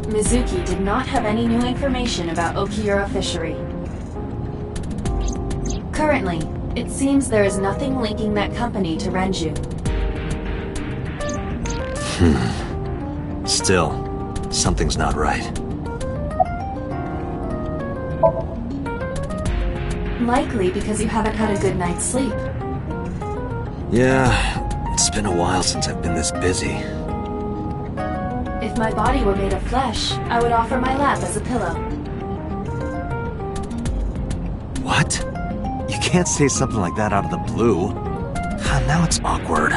Mizuki did not have any new information about Okiura Fishery. Currently, it seems there is nothing linking that company to Renju.
Still, something's not right.
Likely because you haven't had a good night's sleep.
Yeah, it's been a while since I've been this busy.
If my body were made of flesh, I would offer my lap as a pillow.
What? You can't say something like that out of the blue. Now it's awkward.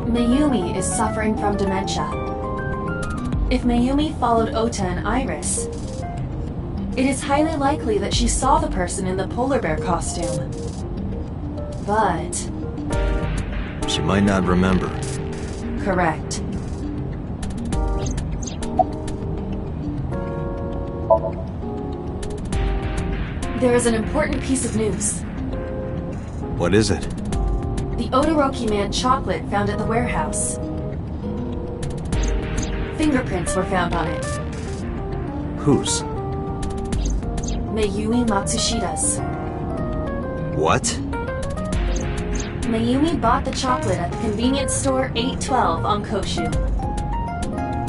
Mayumi is suffering from dementia. If Mayumi followed Ota and Iris, it is highly likely that she saw the person in the polar bear costume. But...
she might not remember.
correct. There is an important piece of news.
What is it?
The Odoroki Man chocolate found at the warehouse. Fingerprints were found on it.
Whose?
Mayumi Matsushida's.
What?
Mayumi bought the chocolate at the convenience store 812 on Koshu.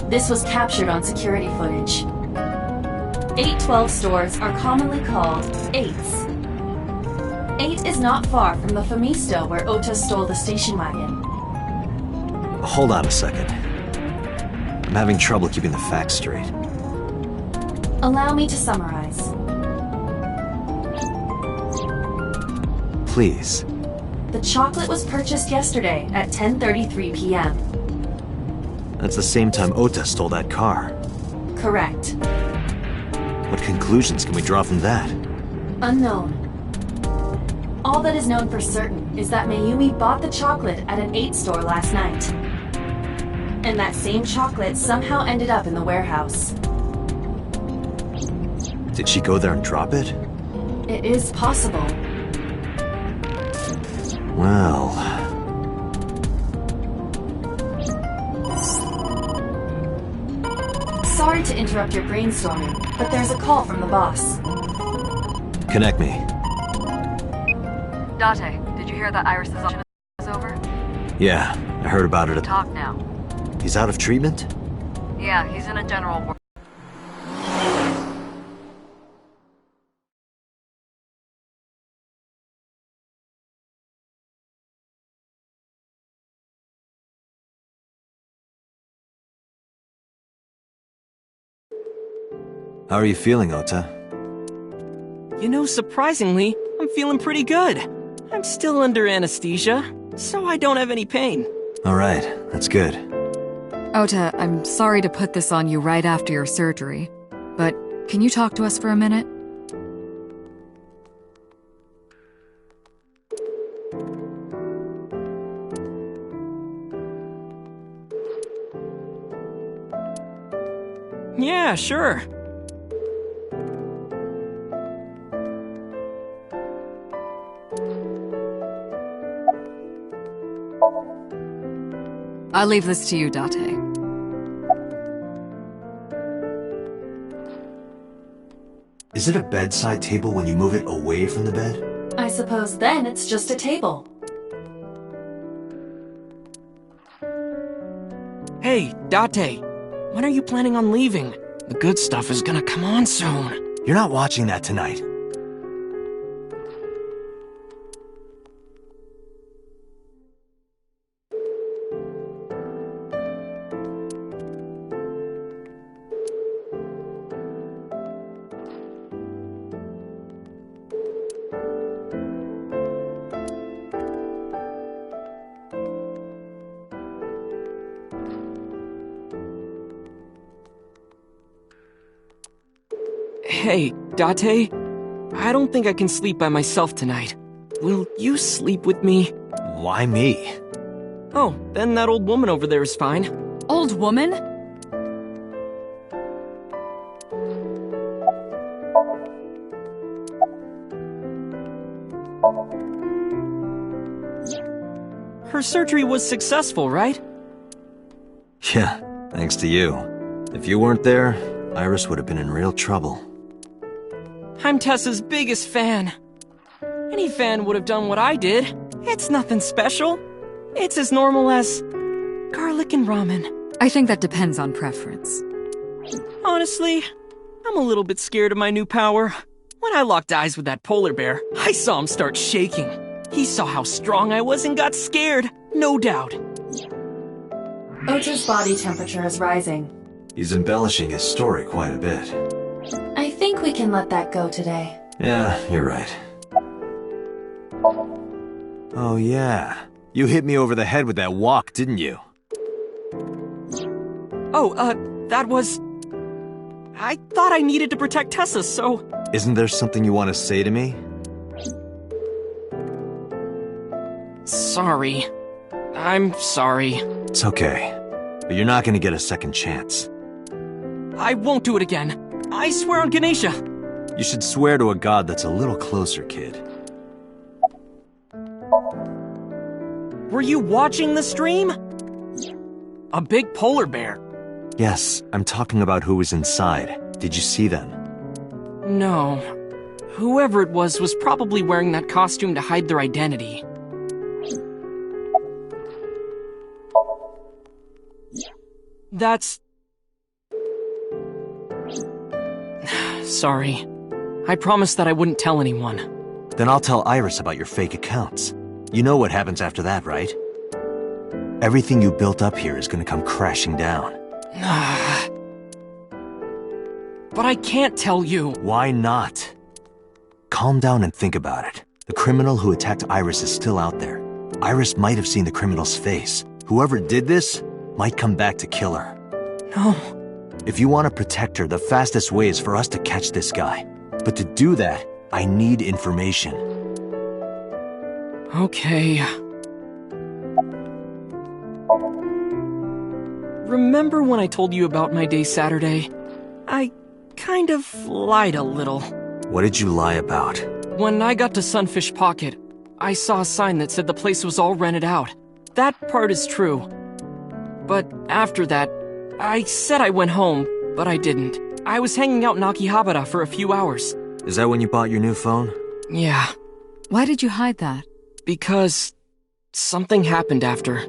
This was captured on security footage. 812 stores are commonly called 8s. 8 is not far from the Famisto where Ota stole the station wagon.
Hold on a second. I'm having trouble keeping the facts straight.
Allow me to summarize.
Please.
The chocolate was purchased yesterday at 10:33 p.m.
That's the same time Ota stole that car.
Correct.
What conclusions can we draw from that?
Unknown. All that is known for certain is that Mayumi bought the chocolate at an 8 store last night. And that same chocolate somehow ended up in the warehouse.
Did she go there and drop it?
It is possible.
Well...
Sorry to interrupt your brainstorming, but there's a call from the boss.
Connect me.
Date, did you hear that Iris's option is over?
Yeah, I heard about it.
Talk now.
He's out of treatment?
Yeah, he's in a general ward.
How are you feeling, Ota?
You know, surprisingly, I'm feeling pretty good. I'm still under anesthesia, so I don't have any pain.
Alright, that's good.
Ota, I'm sorry to put this on you right after your surgery, but can you talk to us for a minute?
Yeah, sure.
I'll leave this to you, Date.
Is it a bedside table when you move it away from the bed?
I suppose then it's just a table.
Hey, Date. When are you planning on leaving? The good stuff is gonna come on soon.
You're not watching that tonight.
Hey, Date. I don't think I can sleep by myself tonight. Will you sleep with me?
Why me?
Oh, then that old woman over there is fine.
Old woman?
Her surgery was successful, right?
Yeah, thanks to you. If you weren't there, Iris would have been in real trouble.
I'm Tessa's biggest fan. Any fan would have done what I did. It's nothing special. It's as normal as garlic and ramen.
I think that depends on preference.
Honestly, I'm a little bit scared of my new power. When I locked eyes with that polar bear, I saw him start shaking. He saw how strong I was and got scared, no doubt.
Ota's body temperature is rising.
He's embellishing his story quite a bit.
I think we can let that go today.
Yeah, you're right. Oh yeah, you hit me over the head with that walk, didn't you?
Oh, that was... I thought I needed to protect Tessa, so...
Isn't there something you want to say to me?
Sorry. I'm sorry.
It's okay, but you're not gonna get a second chance.
I won't do it again. I swear on Ganesha.
You should swear to a god that's a little closer, kid.
Were you watching the stream? A big polar bear.
Yes, I'm talking about who was inside. Did you see them?
No. Whoever it was probably wearing that costume to hide their identity. That's... Sorry. I promised that I wouldn't tell anyone.
Then I'll tell Iris about your fake accounts. You know what happens after that, right? Everything you built up here is gonna come crashing down.
But I can't tell you.
Why not? Calm down and think about it. The criminal who attacked Iris is still out there. Iris might have seen the criminal's face. Whoever did this might come back to kill her.
No.
If you want to protect her, the fastest way is for us to catch this guy. But to do that, I need information.
Okay. Remember when I told you about my day Saturday? I kind of lied a little.
What did you lie about?
When I got to Sunfish Pocket, I saw a sign that said the place was all rented out. That part is true. But after that, I said I went home, but I didn't. I was hanging out in Akihabara for a few hours.
Is that when you bought your new phone?
Yeah.
Why did you hide that?
Because something happened after.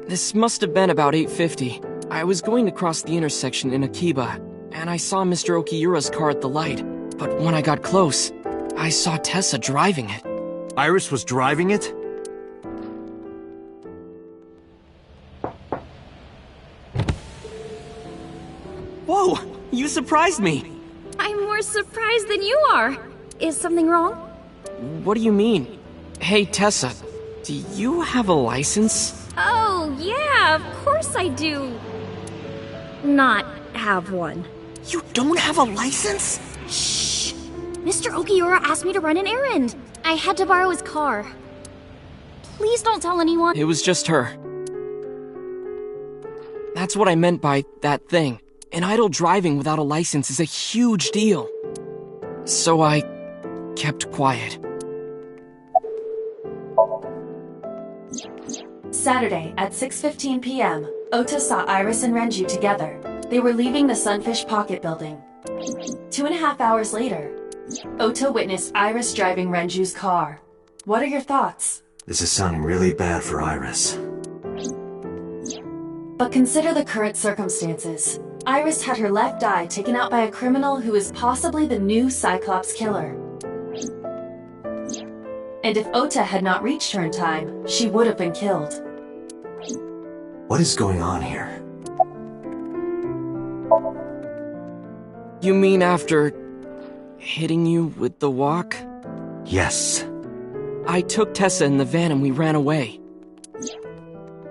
This must have been about 8:50. I was going to cross the intersection in Akiba, and I saw Mr. Okiura's car at the light. But when I got close, I saw Tessa driving it.
Iris was driving it?
Whoa! You surprised me!
I'm more surprised than you are. Is something wrong?
What do you mean? Hey, Tessa, do you have a license?
Oh, yeah, of course I do. Not have one.
You don't have a license?
Shh! Mr. Okiura asked me to run an errand. I had to borrow his car. Please don't tell anyone.
It was just her. That's what I meant by that thing. An idle driving without a license is a huge deal. So I kept quiet.
Saturday at 6:15 p.m., Ota saw Iris and Renju together. They were leaving the Sunfish Pocket building. 2.5 hours later, Ota witnessed Iris driving Renju's car. What are your thoughts?
This is sounding really bad for Iris.
But consider the current circumstances. Iris had her left eye taken out by a criminal who is possibly the new Cyclops killer. And if Ota had not reached her in time, she would have been killed.
What is going on here?
You mean after hitting you with the walk?
Yes.
I took Tessa in the van and we ran away.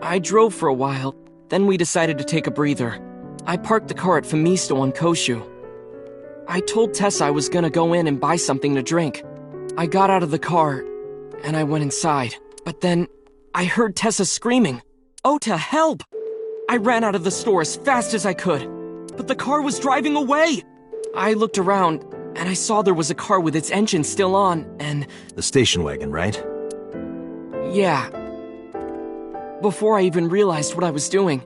I drove for a while, then we decided to take a breather. I parked the car at Famisto on Koshu. I told Tessa I was gonna go in and buy something to drink. I got out of the car, and I went inside. But then, I heard Tessa screaming, "Ota, help!" I ran out of the store as fast as I could, but the car was driving away! I looked around, and I saw there was a car with its engine still on, and...
The station wagon, right?
Yeah. Before I even realized what I was doing,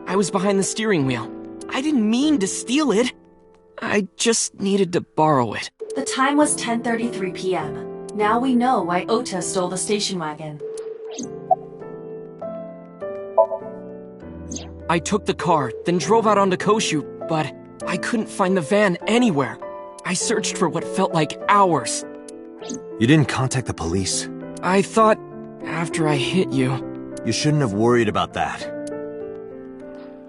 I was behind the steering wheel. I didn't mean to steal it. I just needed to borrow it.
The time was 10:33 p.m. Now we know why Ota stole the station wagon.
I took the car, then drove out onto Koshu, but I couldn't find the van anywhere. I searched for what felt like hours.
You didn't contact the police?
I thought, after I hit you...
You shouldn't have worried about that.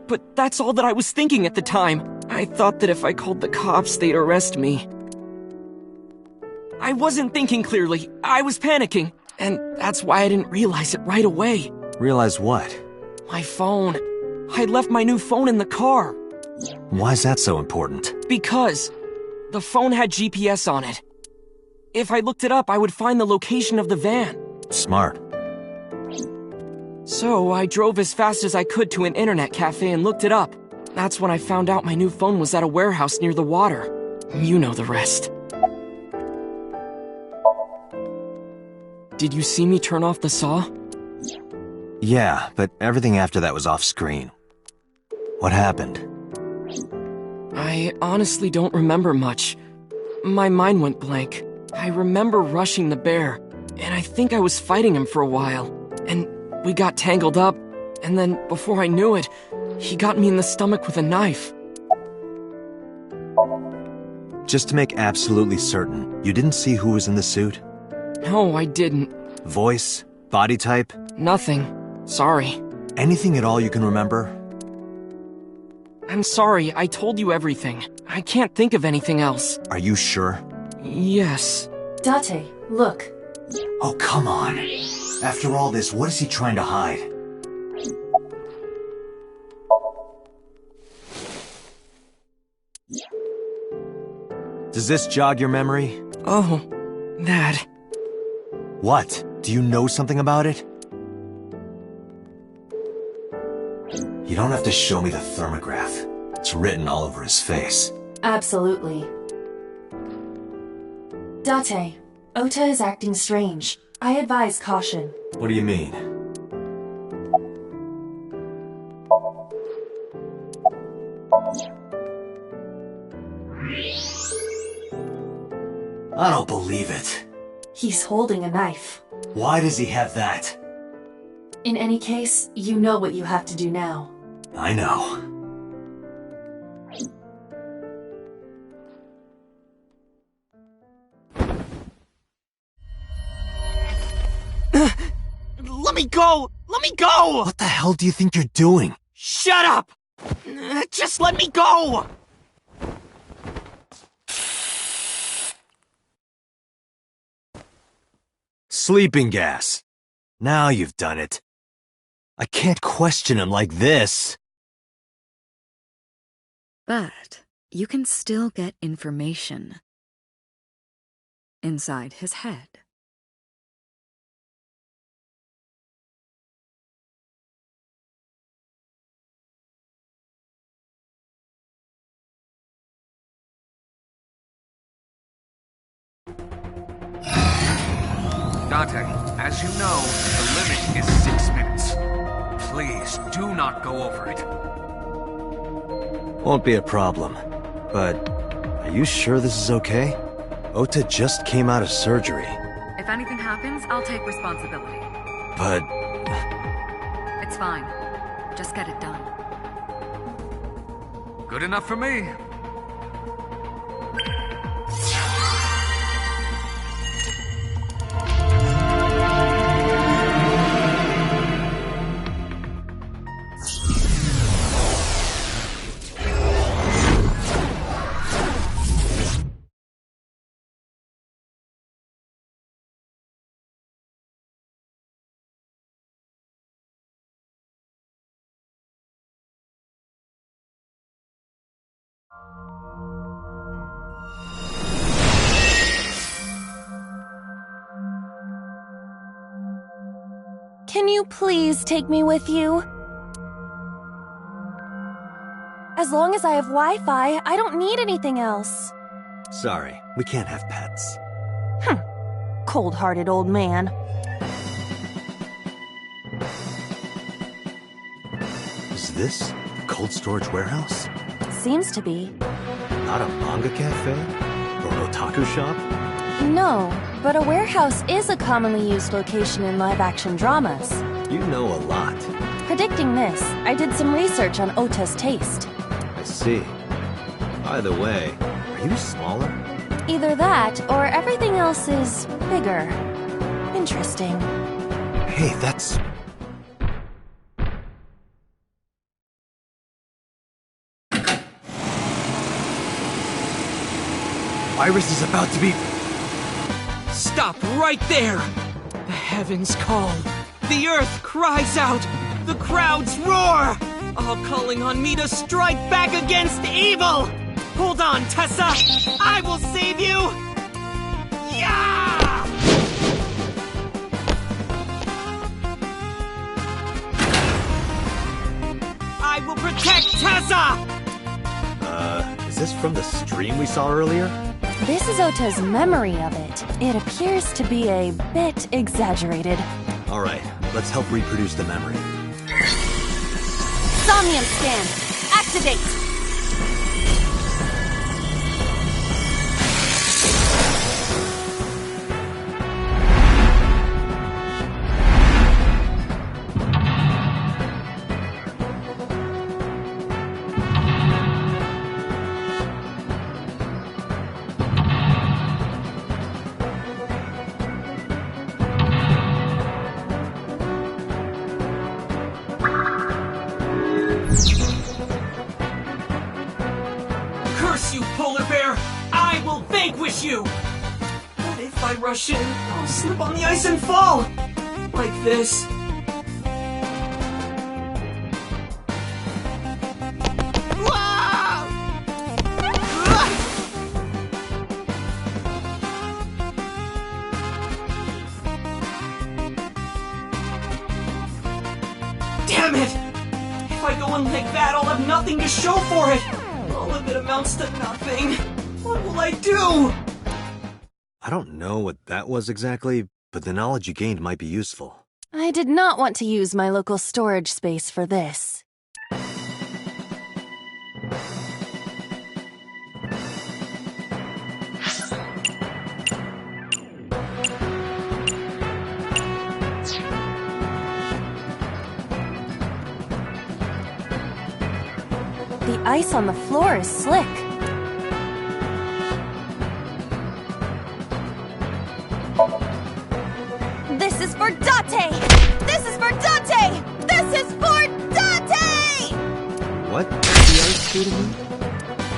But that's all that I was thinking at the time. I thought that if I called the cops, they'd arrest me. I wasn't thinking clearly. I was panicking. And that's why I didn't realize it right away.
Realize what?
My phone. I left my new phone in the car.
Why's that so important?
Because the phone had GPS on it. If I looked it up, I would find the location of the van.
Smart.
So I drove as fast as I could to an internet cafe and looked it up. That's when I found out my new phone was at a warehouse near the water. You know the rest. Did you see me turn off the saw?
Yeah, but everything after that was off screen. What happened?
I honestly don't remember much. My mind went blank. I remember rushing the bear, and I think I was fighting him for a while. And we got tangled up, and then before I knew it, he got me in the stomach with a knife.
Just to make absolutely certain, you didn't see who was in the suit?
No, I didn't.
Voice? Body type?
Nothing. Sorry.
Anything at all you can remember?
I'm sorry, I told you everything. I can't think of anything else.
Are you sure?
Yes.
Date, look.
Oh, come on. After all this, what is he trying to hide? Does this jog your memory?
Oh, that.
What? Do you know something about it? You don't have to show me the thermograph. It's written all over his face.
Absolutely. Date, Ota is acting strange. I advise caution.
What do you mean? I don't believe it.
He's holding a knife.
Why does he have that?
In any case, you know what you have to do now.
I know.
Let me go! Let me go!
What the hell do you think you're doing?
Shut up! Just let me go!
Sleeping gas. Now you've done it. I can't question him like this.
But you can still get information inside his head.
Date, as you know, the limit is 6 minutes. Please, do not go over it.
Won't be a problem. But, are you sure this is okay? Ota just came out of surgery.
If anything happens, I'll take responsibility.
But...
It's fine. Just get it done.
Good enough for me.
Can you please take me with you? As long as I have Wi-Fi, I don't need anything else.
Sorry, we can't have pets.
Cold-hearted old man.
Is this the cold storage warehouse?
Seems to be.
Not a manga cafe? Or an otaku shop?
No, but a warehouse is a commonly used location in live-action dramas.
You know a lot.
Predicting this, I did some research on Ota's taste.
I see. By the way, are you smaller?
Either that, or everything else is bigger. Interesting.
Hey, that's... Iris is about to be...
Stop right there! The heavens call. The earth cries out. The crowds roar! All calling on me to strike back against evil! Hold on, Tessa! I will save you! Yeah! I will protect Tessa!
Is this from the stream we saw earlier?
This is Ota's memory of it. It appears to be a bit exaggerated.
Alright, let's help reproduce the memory.
SOMNIUM scan! Activate!
Curse you, polar bear! I will vanquish you! But if I rush in, I'll slip on the ice and fall! Like this. Damn it! If I go in like that, I'll have nothing to show for it! All of it amounts to nothing. What will I do?
I don't know what that was exactly, but the knowledge you gained might be useful.
I did not want to use my local storage space for this. The ice on the floor is slick. This is for Date! This is for Date! This is for Date!
What did the ice do to me?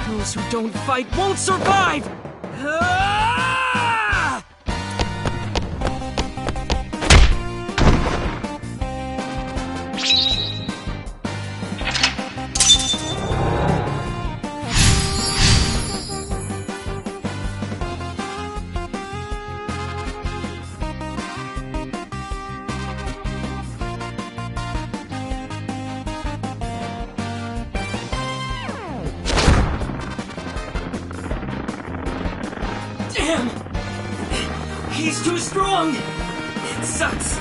Those who don't fight won't survive! Ah! Damn! He's too strong! It sucks,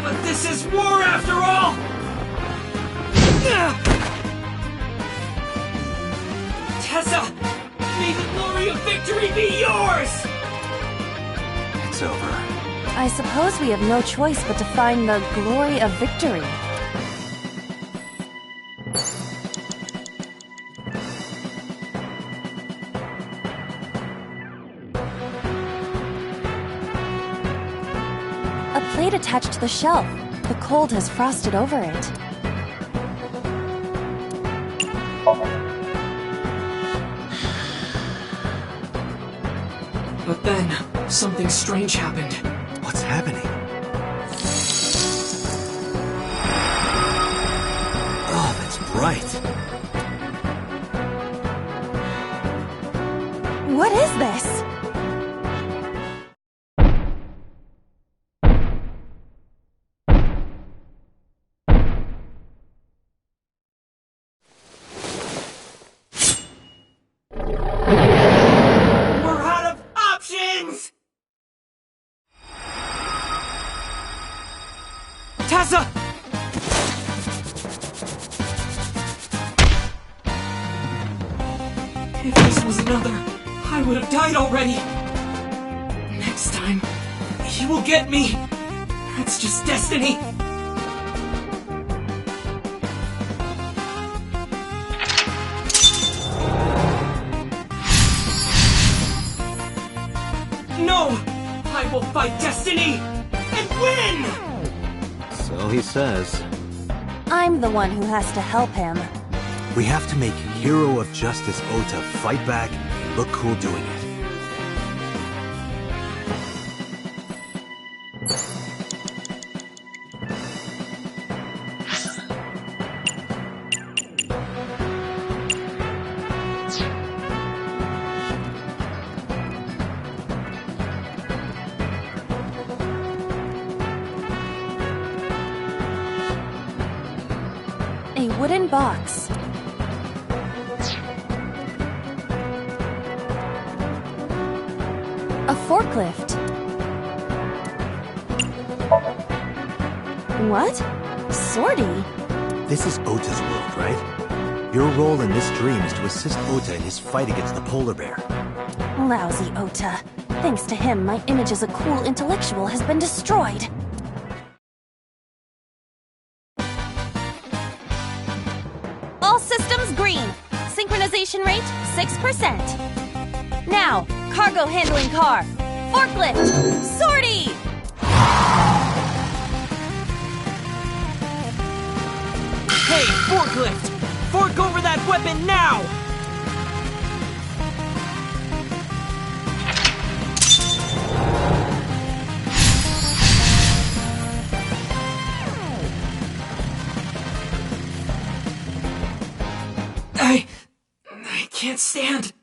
but this is war after all! Tessa! May the glory of victory be yours!
It's over.
I suppose we have no choice but to find the glory of victory. A plate attached to the shelf. The cold has frosted over it.
But then, something strange happened.
What's happening? Oh, that's bright.
What is this?
Mikasa! If this was another, I would have died already. Next time, he will get me. That's just destiny. No! I will fight destiny and win!
So he says.
I'm the one who has to help him.
We have to make Hero of Justice Ota fight back and look cool doing it.
A wooden box. A forklift. What? Sortie?
This is Ota's world, right? Your role in this dream is to assist Ota in his fight against the polar bear.
Lousy Ota. Thanks to him, my image as a cool intellectual has been destroyed. All systems green. Synchronization rate, 6%. Now, cargo handling car. Forklift. Sortie!
Hey, forklift! Fork over that weapon now! I can't stand.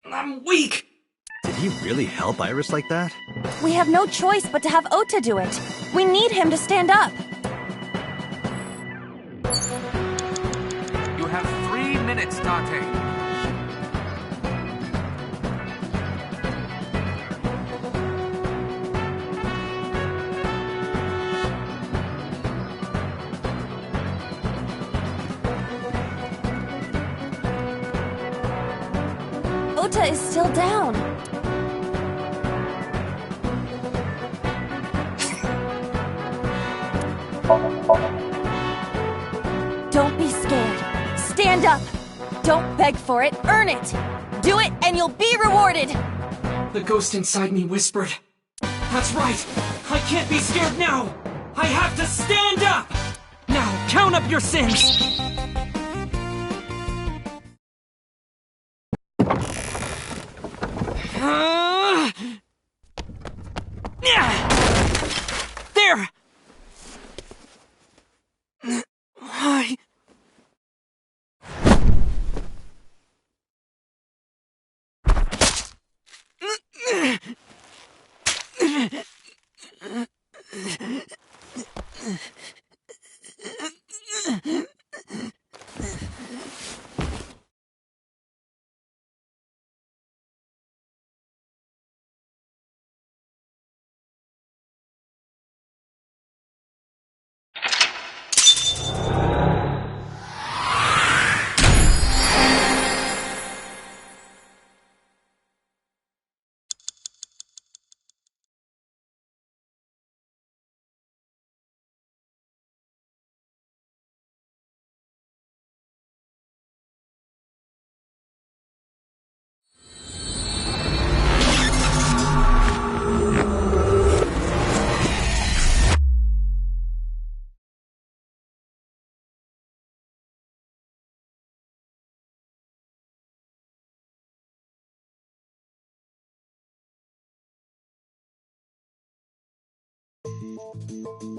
I'm weak.
Did he really help Iris like that?
We have no choice but to have Ota do it. We need him to stand up.
You have 3 minutes, Date.
Ota is still down. Don't be scared. Stand up. Don't beg for it, earn it. Do it and you'll be rewarded.
The ghost inside me whispered. That's right. I can't be scared now. I have to stand up. Now, count up your sins. There! Why?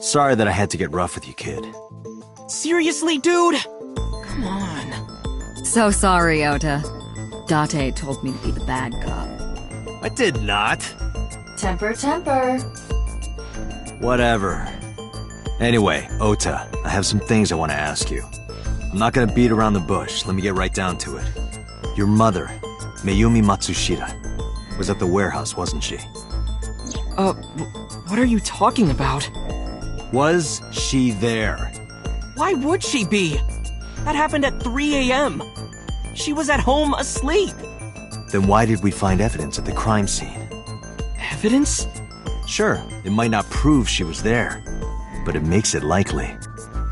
Sorry that I had to get rough with you, kid.
Seriously, dude? Come on.
So sorry, Ota. Date told me to be the bad cop.
I did not.
Temper, temper.
Whatever. Anyway, Ota, I have some things I want to ask you. I'm not gonna beat around the bush. Let me get right down to it. Your mother, Mayumi Matsushita, was at the warehouse, wasn't she?
What are you talking about?
Was she there?
Why would she be? That happened at 3 a.m. She was at home asleep.
Then why did we find evidence at the crime scene?
Evidence?
Sure, it might not prove she was there, but it makes it likely.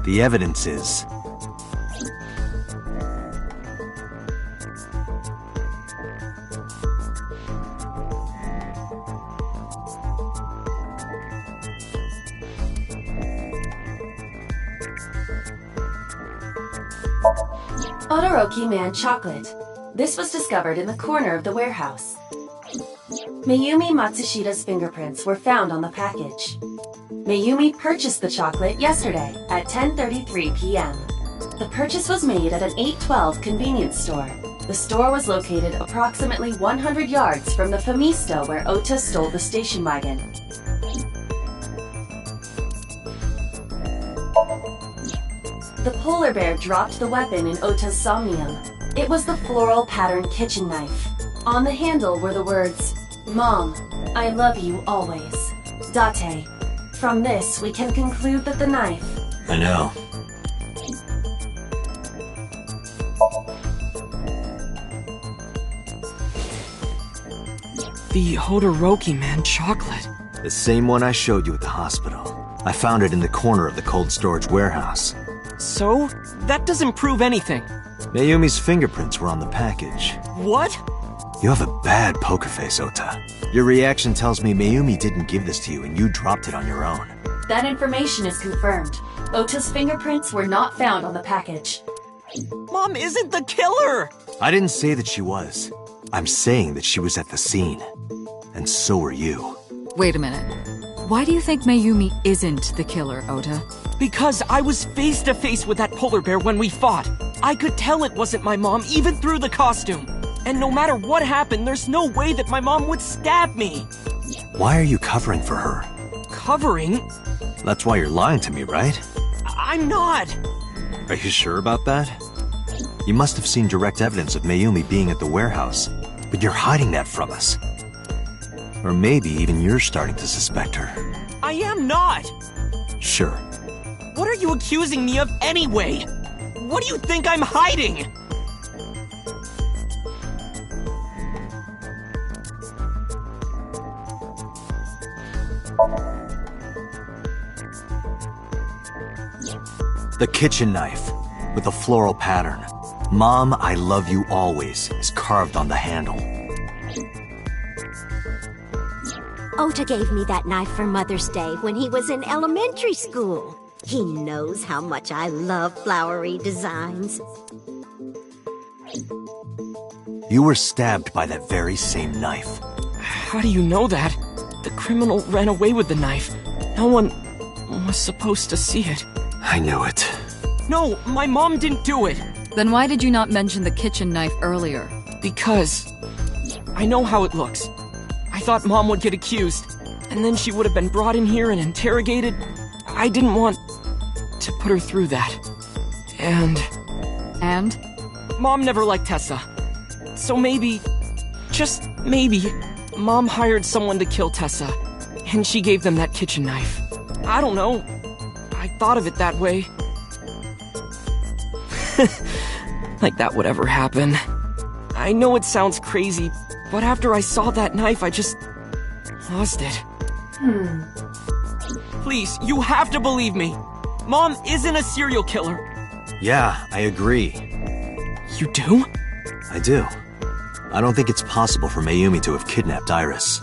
The evidence is...
Todoroki Man chocolate. This was discovered in the corner of the warehouse. Mayumi Matsushida's fingerprints were found on the package. Mayumi purchased the chocolate yesterday at 10:33 p.m. The purchase was made at an 812 convenience store. The store was located approximately 100 yards from the Famisto where Ota stole the station wagon. The polar bear dropped the weapon in Ota's somnium. It was the floral pattern kitchen knife. On the handle were the words, "Mom, I love you always. Date." From this, we can conclude that the knife...
I know.
The Todoroki Man chocolate.
The same one I showed you at the hospital. I found it in the corner of the cold storage warehouse.
So? That doesn't prove anything.
Mayumi's fingerprints were on the package.
What?
You have a bad poker face, Ota. Your reaction tells me Mayumi didn't give this to you and you dropped it on your own.
That information is confirmed. Ota's fingerprints were not found on the package.
Mom isn't the killer!
I didn't say that she was. I'm saying that she was at the scene. And so were you.
Wait a minute. Why do you think Mayumi isn't the killer, Ota?
Because I was face to face with that polar bear when we fought. I could tell it wasn't my mom even through the costume. And no matter what happened, there's no way that my mom would stab me.
Why are you covering for her?
Covering?
That's why you're lying to me, right?
I'm not.
Are you sure about that? You must have seen direct evidence of Mayumi being at the warehouse, but you're hiding that from us. Or maybe even you're starting to suspect her.
I am not.
Sure.
What are you accusing me of anyway? What do you think I'm hiding?
The kitchen knife, with a floral pattern. "Mom, I love you always," is carved on the handle.
Ota gave me that knife for Mother's Day when he was in elementary school. He knows how much I love flowery designs.
You were stabbed by that very same knife.
How do you know that? The criminal ran away with the knife. No one was supposed to see it.
I knew it.
No, my mom didn't do it.
Then why did you not mention the kitchen knife earlier?
Because I know how it looks. I thought Mom would get accused, and then she would have been brought in here and interrogated. I didn't want to put her through that. And? Mom never liked Tessa. So maybe, just maybe, Mom hired someone to kill Tessa, and she gave them that kitchen knife. I don't know. I thought of it that way. Like that would ever happen. I know it sounds crazy, but after I saw that knife, I just lost it. Please, you have to believe me. Mom isn't a serial killer.
Yeah, I agree.
You do?
I do. I don't think it's possible for Mayumi to have kidnapped Iris.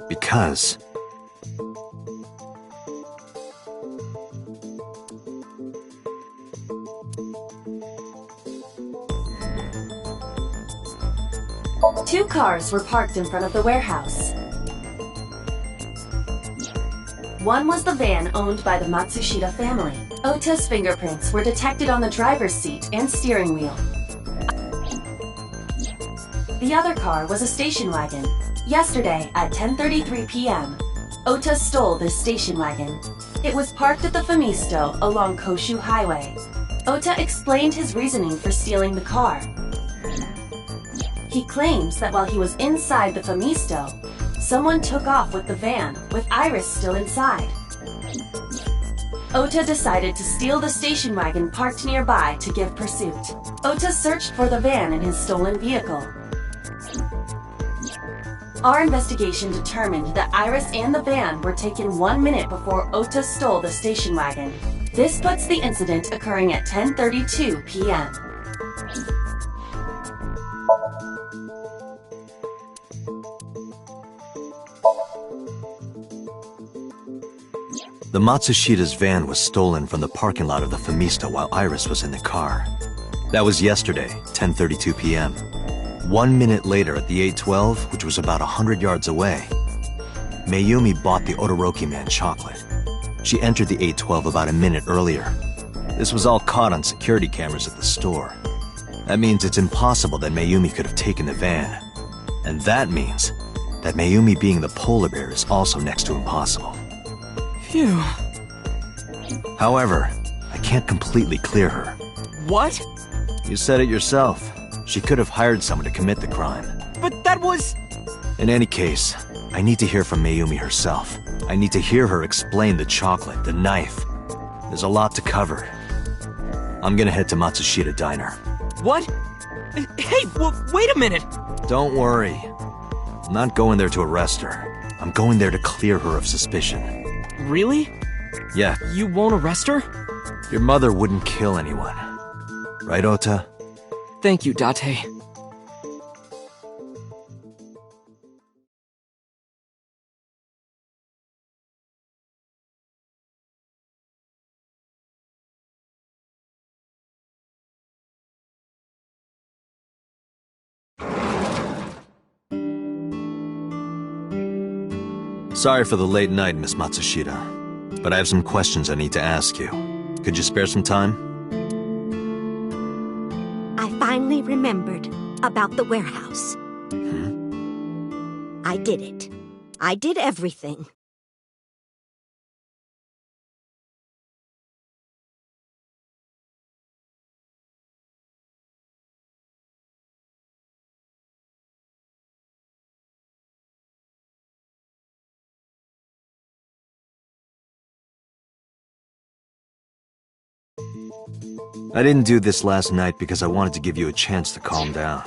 Because...
Two cars were parked in front of the warehouse. One was the van owned by the Matsushita family. Ota's fingerprints were detected on the driver's seat and steering wheel. The other car was a station wagon. Yesterday at 10:33 p.m., Ota stole this station wagon. It was parked at the Famisto along Koshu Highway. Ota explained his reasoning for stealing the car. He claims that while he was inside the Famisto, someone took off with the van, with Iris still inside. Ota decided to steal the station wagon parked nearby to give pursuit. Ota searched for the van in his stolen vehicle. Our investigation determined that Iris and the van were taken 1 minute before Ota stole the station wagon. This puts the incident occurring at 10:32 p.m.
The Matsushida's van was stolen from the parking lot of the Famista while Iris was in the car. That was yesterday, 10:32 p.m. 1 minute later at the 812, which was about 100 yards away, Mayumi bought the Odoroki Man chocolate. She entered the 812 about a minute earlier. This was all caught on security cameras at the store. That means it's impossible that Mayumi could have taken the van. And that means that Mayumi being the polar bear is also next to impossible.
Phew.
However, I can't completely clear her.
What?
You said it yourself. She could have hired someone to commit the crime.
But that was...
In any case, I need to hear from Mayumi herself. I need to hear her explain the chocolate, the knife. There's a lot to cover. I'm gonna head to Matsushita Diner.
What? Hey, wait a minute!
Don't worry. I'm not going there to arrest her. I'm going there to clear her of suspicion.
Really?
Yeah.
You won't arrest her?
Your mother wouldn't kill anyone. Right, Ota?
Thank you, Date.
Sorry for the late night, Miss Matsushita, but I have some questions I need to ask you. Could you spare some time?
I finally remembered about the warehouse. I did it. I did everything.
I didn't do this last night because I wanted to give you a chance to calm down.